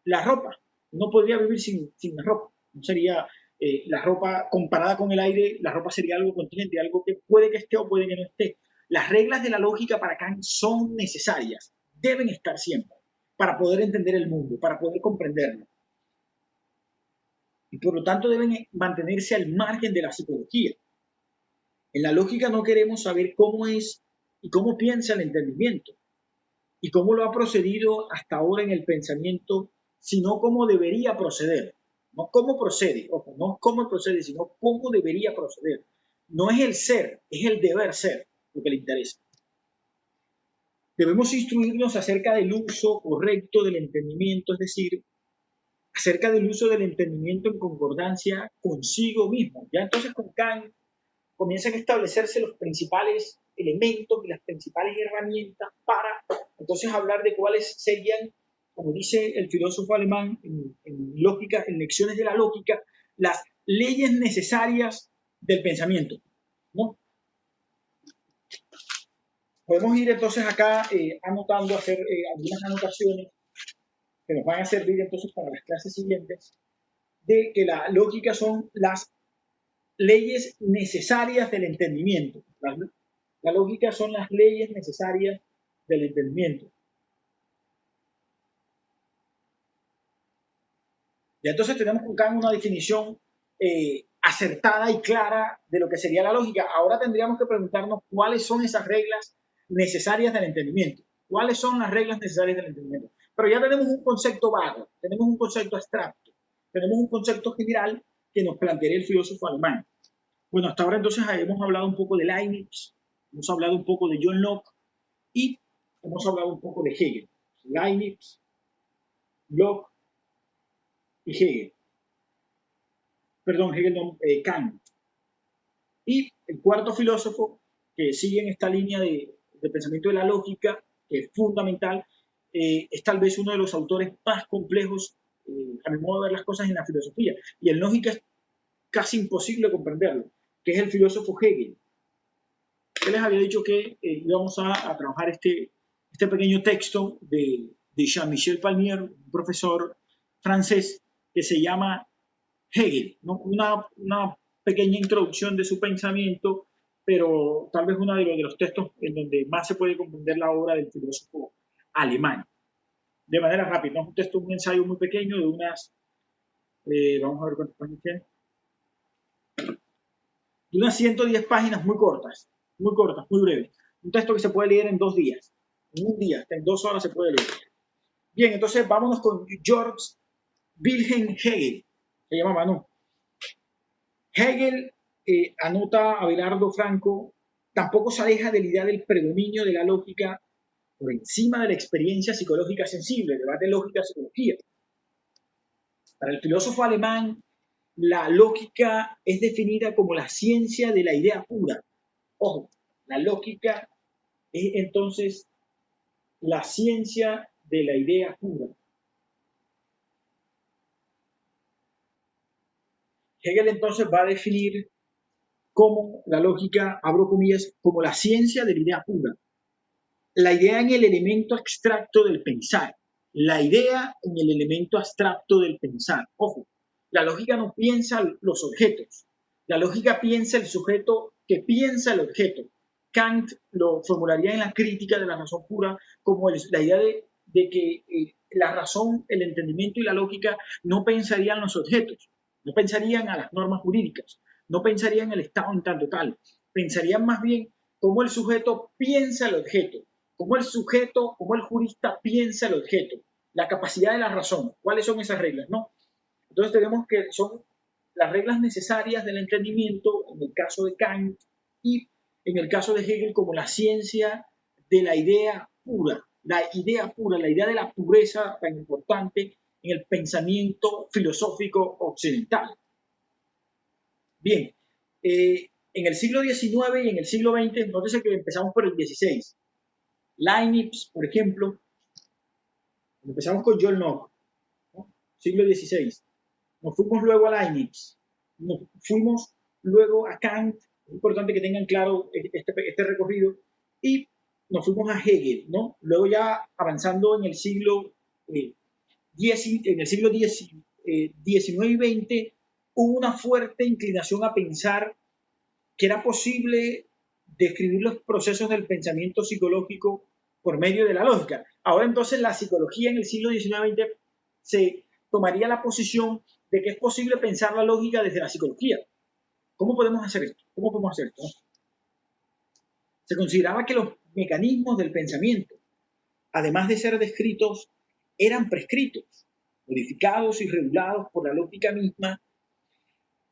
la ropa. No podría vivir sin la ropa. No sería la ropa comparada con el aire, la ropa sería algo contingente, algo que puede que esté o puede que no esté. Las reglas de la lógica para Kant son necesarias, deben estar siempre, para poder entender el mundo, para poder comprenderlo. Y por lo tanto deben mantenerse al margen de la psicología. En la lógica no queremos saber cómo es y cómo piensa el entendimiento y cómo lo ha procedido hasta ahora en el pensamiento, sino cómo debería proceder. No cómo procede, ojo, no cómo procede, sino cómo debería proceder. No es el ser, es el deber ser lo que le interesa. Debemos instruirnos acerca del uso correcto del entendimiento, es decir, acerca del uso del entendimiento en concordancia consigo mismo. Ya entonces con Kant comienzan a establecerse los principales elementos y las principales herramientas para entonces hablar de cuáles serían, como dice el filósofo alemán en lógica, en Lecciones de la Lógica, las leyes necesarias del pensamiento, ¿no? Podemos ir entonces acá anotando, hacer algunas anotaciones que nos van a servir entonces para las clases siguientes, de que la lógica son las leyes necesarias del entendimiento. La lógica son las leyes necesarias del entendimiento. Y entonces tenemos con Kant una definición acertada y clara de lo que sería la lógica. Ahora tendríamos que preguntarnos cuáles son esas reglas necesarias del entendimiento. ¿Cuáles son las reglas necesarias del entendimiento? Pero ya tenemos un concepto vago, tenemos un concepto abstracto, tenemos un concepto general que nos plantearía el filósofo alemán. Bueno, hasta ahora entonces hemos hablado un poco de Leibniz, hemos hablado un poco de John Locke y hemos hablado un poco de Hegel. Leibniz, Locke y Hegel. perdón, Hegel no, Kant. Y el cuarto filósofo que sigue en esta línea de pensamiento de la lógica, que es fundamental, es tal vez uno de los autores más complejos, a mi modo de ver las cosas, en la filosofía. Y en lógica es casi imposible comprenderlo, que es el filósofo Hegel. Yo les había dicho que íbamos a trabajar este pequeño texto de Jean-Michel Palmier, un profesor francés, que se llama Hegel, ¿no? Una pequeña introducción de su pensamiento, pero tal vez uno de los textos en donde más se puede comprender la obra del filósofo alemán. De manera rápida, ¿no? Es un texto, un ensayo muy pequeño de unas, vamos a ver cuántas páginas tiene, de unas 110 páginas muy cortas, muy breves. Un texto que se puede leer en 2 días, en un día, hasta en 2 horas se puede leer. Bien, entonces vámonos con Georg Wilhelm Hegel, se llamaba, ¿no? Hegel, anota Abelardo Franco, tampoco se aleja de la idea del predominio de la lógica por encima de la experiencia psicológica sensible, el debate lógica-psicología. Para el filósofo alemán, la lógica es definida como la ciencia de la idea pura. Ojo, la lógica es entonces la ciencia de la idea pura. Hegel entonces va a definir como la lógica, abro comillas, como la ciencia de la idea pura. La idea en el elemento abstracto del pensar. La idea en el elemento abstracto del pensar. Ojo, la lógica no piensa los objetos. La lógica piensa el sujeto que piensa el objeto. Kant lo formularía en la crítica de la razón pura como la idea de que la razón, el entendimiento y la lógica no pensarían los objetos, no pensarían a las normas jurídicas, no pensarían el Estado en tanto tal, pensarían más bien cómo el sujeto piensa el objeto, cómo el sujeto, cómo el jurista piensa el objeto, la capacidad de la razón. ¿Cuáles son esas reglas? ¿No? Entonces tenemos que son las reglas necesarias del entendimiento en el caso de Kant y en el caso de Hegel como la ciencia de la idea pura, la idea de la pureza tan importante en el pensamiento filosófico occidental. Bien, en el siglo XIX y en el siglo XX, nótese que empezamos por el XVI. Leibniz, por ejemplo, empezamos con John Locke, ¿no? Siglo XVI. Nos fuimos luego a Leibniz, nos fuimos luego a Kant, es importante que tengan claro este recorrido, y nos fuimos a Hegel, ¿no? Luego ya avanzando en el siglo XIX y XX, hubo una fuerte inclinación a pensar que era posible describir los procesos del pensamiento psicológico por medio de la lógica. Ahora entonces la psicología en el siglo XIX y XX se tomaría la posición de que es posible pensar la lógica desde la psicología. ¿Cómo podemos hacer esto? ¿Cómo podemos hacer esto? Se consideraba que los mecanismos del pensamiento, además de ser descritos, eran prescritos, modificados y regulados por la lógica misma,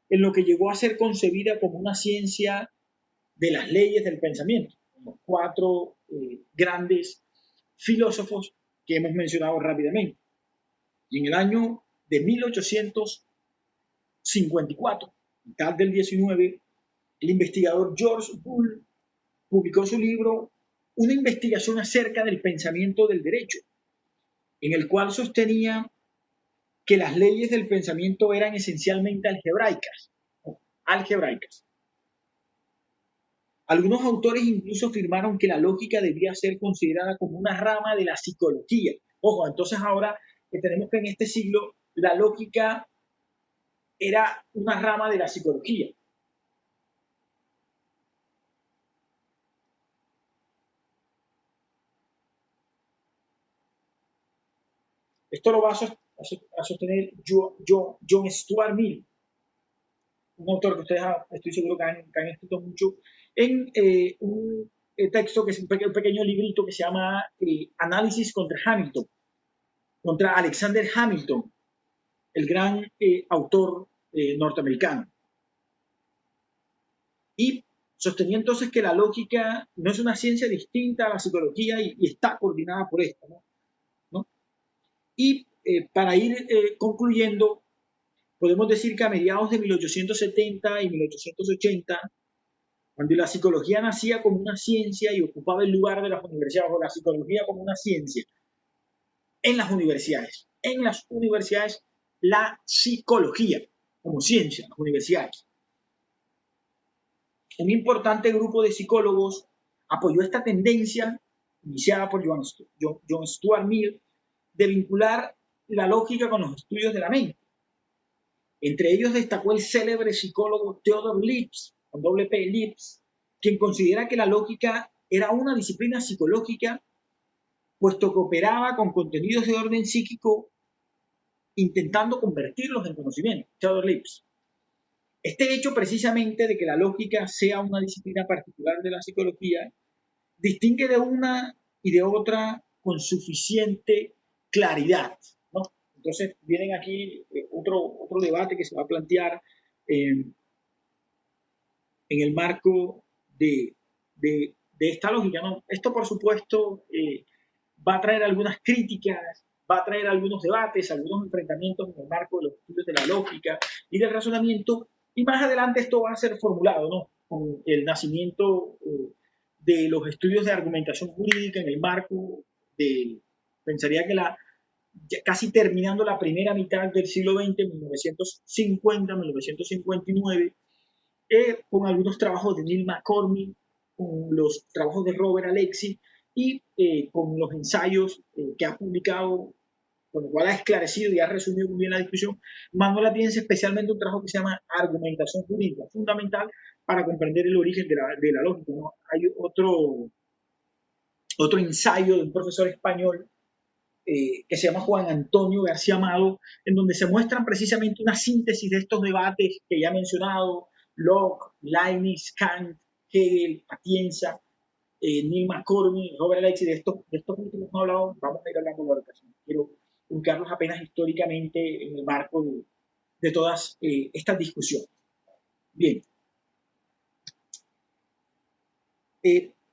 en lo que llegó a ser concebida como una ciencia de las leyes del pensamiento. Los 4 grandes filósofos que hemos mencionado rápidamente. Y en el año de 1854, mitad del 19, el investigador George Boole publicó su libro Una investigación acerca del pensamiento del derecho, en el cual sostenía que las leyes del pensamiento eran esencialmente algebraicas. Algunos autores incluso afirmaron que la lógica debía ser considerada como una rama de la psicología. Ojo, entonces ahora que tenemos que en este siglo la lógica era una rama de la psicología. Esto lo va a sostener John Stuart Mill, un autor que ustedes estoy seguro que han escrito mucho, en un texto que es un pequeño librito que se llama Análisis contra Hamilton, contra Alexander Hamilton, el gran autor norteamericano. Y sostenía entonces que la lógica no es una ciencia distinta a la psicología y está coordinada por esto, ¿no? Y para ir concluyendo, Podemos decir que a mediados de 1870 y 1880, cuando la psicología nacía como una ciencia y ocupaba el lugar de las universidades, o la psicología como una ciencia, en las universidades, la psicología como ciencia, en las universidades. Un importante grupo de psicólogos apoyó esta tendencia iniciada por John Stuart Mill de vincular la lógica con los estudios de la mente. Entre ellos destacó el célebre psicólogo Theodore Lipps, con doble P, Lipps, quien considera que la lógica era una disciplina psicológica, puesto que operaba con contenidos de orden psíquico, intentando convertirlos en conocimiento. Theodore Lipps. Este hecho precisamente de que la lógica sea una disciplina particular de la psicología distingue de una y de otra con suficiente claridad, ¿no? Entonces vienen aquí otro debate que se va a plantear en el marco de esta lógica, ¿no? Esto, por supuesto, va a traer algunas críticas, va a traer algunos debates, algunos enfrentamientos en el marco de los estudios de la lógica y del razonamiento, y más adelante esto va a ser formulado, ¿no? Con el nacimiento de los estudios de argumentación jurídica en el marco de, pensaría que casi terminando la primera mitad del siglo XX, 1950, 1959, con algunos trabajos de Neil McCormick, con los trabajos de Robert Alexy y con los ensayos que ha publicado, con lo cual ha esclarecido y ha resumido muy bien la discusión. Manuel Atienza, especialmente un trabajo que se llama Argumentación Jurídica, fundamental para comprender el origen de la lógica, ¿no? Hay otro ensayo de un profesor español que se llama Juan Antonio García Amado, en donde se muestran precisamente una síntesis de estos debates que ya he mencionado: Locke, Leibniz, Kant, Hegel, Atienza, Neil McCormick, Robert Alexy. De estos últimos no he hablado, vamos a ir hablando de la ocasión. Quiero ubicarlos apenas históricamente en el marco de todas estas discusiones. Bien.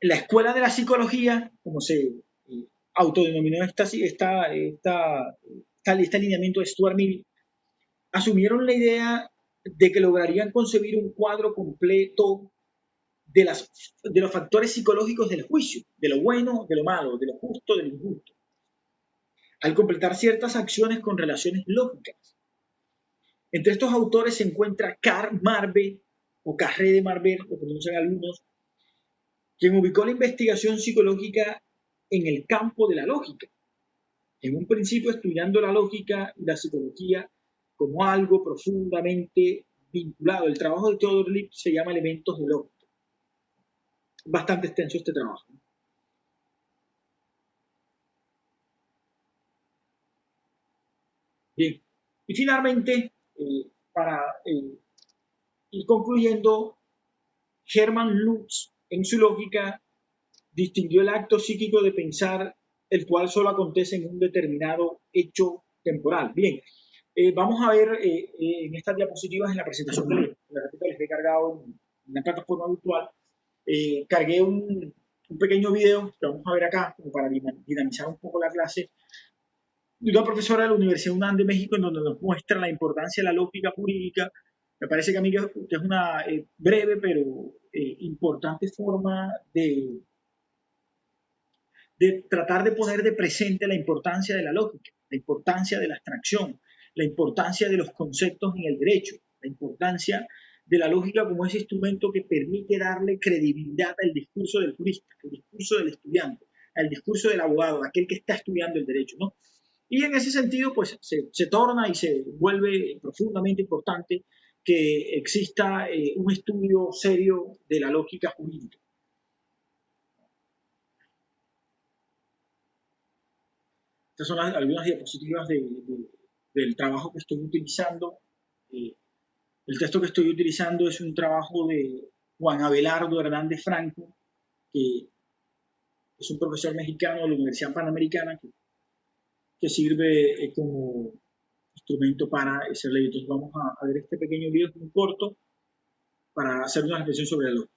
La escuela de la psicología, como se autodenominó este alineamiento de Stuart Mill, asumieron la idea de que lograrían concebir un cuadro completo de los factores psicológicos del juicio, de lo bueno, de lo malo, de lo justo, de lo injusto, al completar ciertas acciones con relaciones lógicas. Entre estos autores se encuentra Karl Marbe, o Carré de Marbe, lo pronuncian algunos, quien ubicó la investigación psicológica en el campo de la lógica, en un principio estudiando la lógica y la psicología como algo profundamente vinculado. El trabajo de Theodore Lipps se llama Elementos de lógica. Bastante extenso este trabajo. Bien, y finalmente, para ir concluyendo, Hermann Lutz, en su lógica, distinguió el acto psíquico de pensar, el cual solo acontece en un determinado hecho temporal. Bien, vamos a ver en estas diapositivas, en la presentación que les he cargado en una plataforma virtual, cargué un pequeño video que vamos a ver acá, como para dinamizar un poco la clase, de una profesora de la Universidad UNAM de México, en donde nos muestra la importancia de la lógica jurídica. Me parece que a mí que es una breve pero importante forma de tratar de poner de presente la importancia de la lógica, la importancia de la abstracción, la importancia de los conceptos en el derecho, la importancia de la lógica como ese instrumento que permite darle credibilidad al discurso del jurista, al discurso del estudiante, al discurso del abogado, aquel que está estudiando el derecho, ¿no? Y en ese sentido, pues se torna y se vuelve profundamente importante que exista un estudio serio de la lógica jurídica. Estas son algunas diapositivas del trabajo que estoy utilizando. El texto que estoy utilizando es un trabajo de Juan Abelardo Hernández Franco, que es un profesor mexicano de la Universidad Panamericana que sirve como instrumento para ese ley. Entonces vamos a ver este pequeño video, muy corto, para hacer una reflexión sobre la lógica.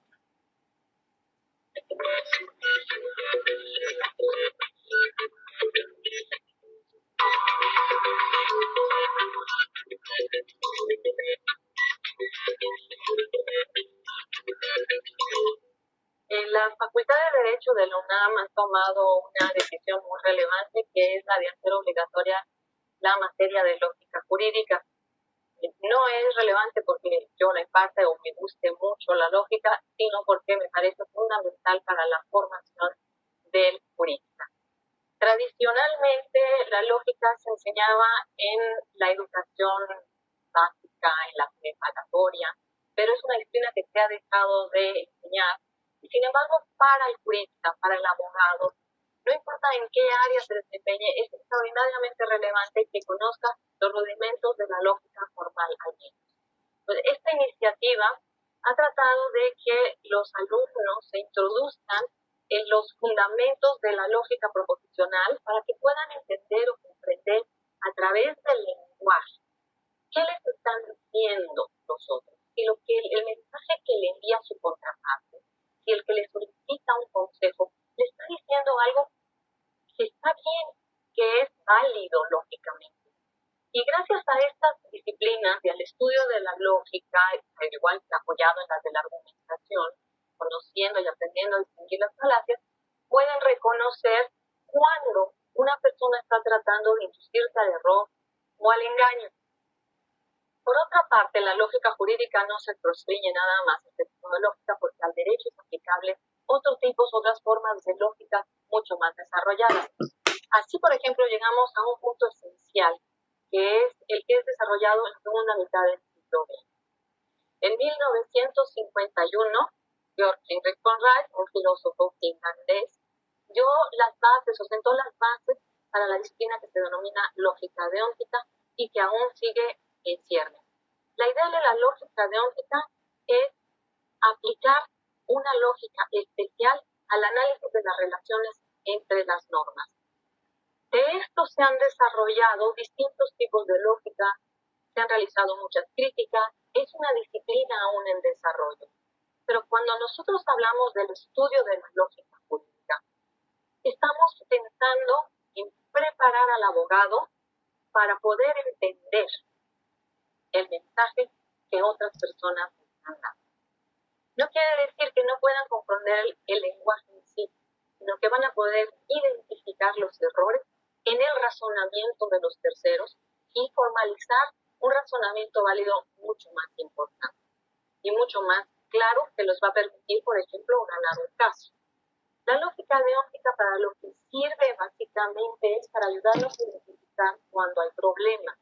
Derecho de la UNAM han tomado una decisión muy relevante, que es la de hacer obligatoria la materia de lógica jurídica. No es relevante porque yo la imparte o me guste mucho la lógica, sino porque me parece fundamental para la formación del jurista. Tradicionalmente, la lógica se enseñaba en la educación básica, en la preparatoria, pero es una disciplina que se ha dejado de enseñar. Y sin embargo, para el jurista, para el abogado, no importa en qué área se desempeñe, es extraordinariamente relevante que conozca los rudimentos de la lógica formal al menos. Pues esta iniciativa ha tratado de que los alumnos se introduzcan en los fundamentos de la lógica proposicional para que puedan entender o comprender a través del lenguaje qué les están diciendo los otros. Si el mensaje que le envía su contraparte, si el que le solicita un consejo, le está diciendo algo que está bien, que es válido lógicamente. Y gracias a estas disciplinas y al estudio de la lógica, al igual que apoyado en las de la argumentación, conociendo y aprendiendo a distinguir las falacias, pueden reconocer cuando una persona está tratando de inducirse al error o al engaño. Por otra parte, la lógica jurídica no se constriñe nada más a este tipo de lógica, porque al derecho es aplicable otros tipos, otras formas de lógica mucho más desarrolladas. Así, por ejemplo, llegamos a un punto esencial, que es el que es desarrollado en la segunda mitad del siglo XX. En 1951, Georg Friedrich Conrad, un filósofo finlandés, dio las bases o sentó las bases para la disciplina que se denomina lógica deóntica y que aún sigue en ciernes. La idea de la lógica deóntica es aplicar una lógica especial al análisis de las relaciones entre las normas. De esto se han desarrollado distintos tipos de lógica, se han realizado muchas críticas, es una disciplina aún en desarrollo. Pero cuando nosotros hablamos del estudio de la lógica jurídica, estamos pensando en preparar al abogado para poder entender el mensaje que otras personas están dando. No quiere decir que no puedan comprender el lenguaje en sí, sino que van a poder identificar los errores en el razonamiento de los terceros y formalizar un razonamiento válido mucho más importante y mucho más claro, que los va a permitir, por ejemplo, ganar un caso. La lógica deóntica para lo que sirve básicamente es para ayudarnos a identificar cuando hay problemas.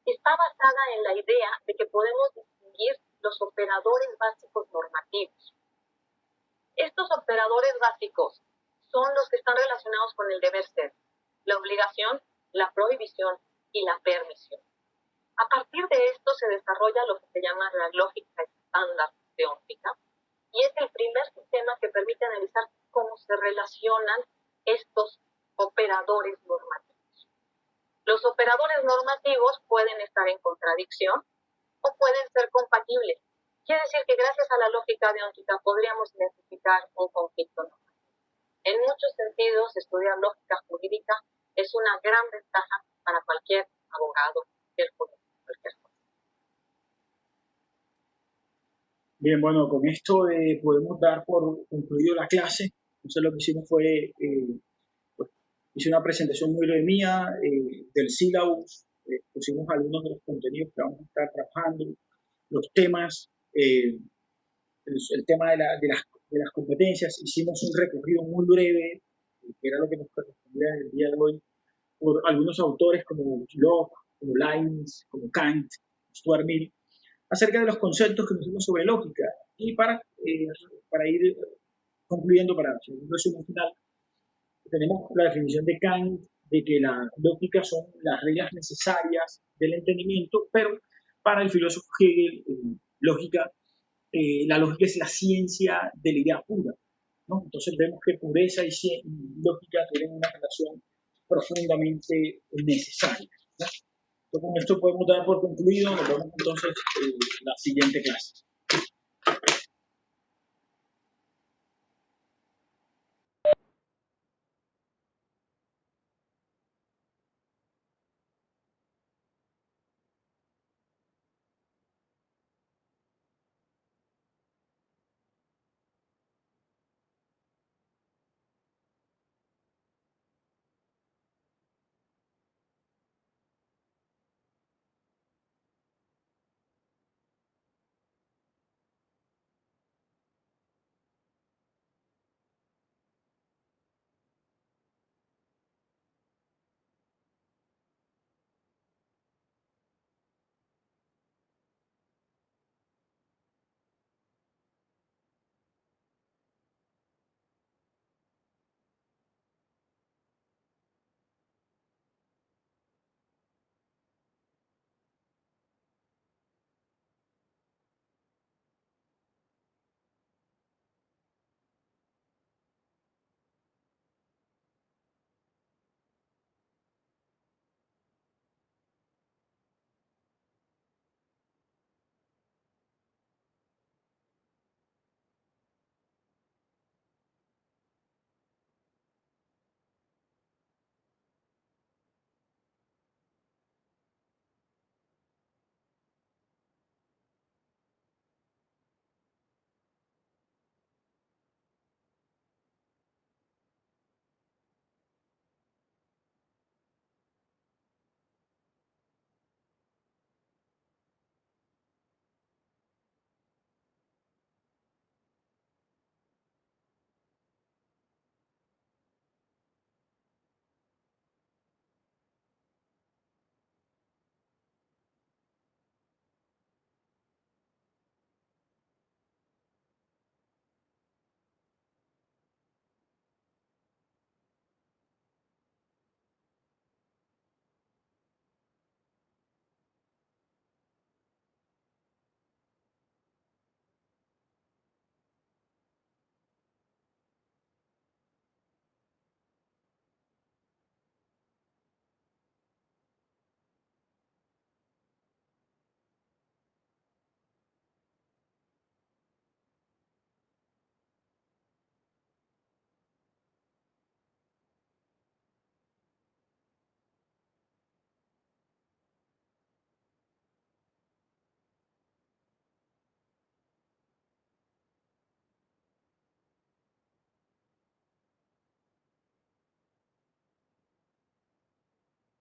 Está basada en la idea de que podemos distinguir los operadores básicos normativos. Estos operadores básicos son los que están relacionados con el deber ser, la obligación, la prohibición y la permisión. A partir de esto se desarrolla lo que se llama la lógica estándar deóntica, y es el primer sistema que permite analizar cómo se relacionan estos operadores normativos. Los operadores normativos pueden estar en contradicción o pueden ser compatibles. Quiere decir que gracias a la lógica deóntica podríamos identificar un conflicto normativo. En muchos sentidos, estudiar lógica jurídica es una gran ventaja para cualquier abogado del jurídico. Bien, bueno, con esto podemos dar por concluido la clase. Entonces lo que hicimos fue, pues, hice una presentación muy breve mía del syllabus, pusimos algunos de los contenidos que vamos a estar trabajando, los temas, el tema de las competencias. Hicimos un recorrido muy breve, que era lo que nos correspondía en el día de hoy, por algunos autores como Locke, como Leibniz, como Kant, Stuart Mill, acerca de los conceptos que nos dimos sobre lógica. Y para ir concluyendo, para hacer un resumen final, tenemos la definición de Kant de que la lógica son las reglas necesarias del entendimiento, pero para el filósofo Hegel, la lógica es la ciencia de la idea pura, ¿no? Entonces vemos que pureza y lógica tienen una relación profundamente necesaria, ¿no? Entonces, con esto podemos dar por concluido. Nos vemos entonces en la siguiente clase.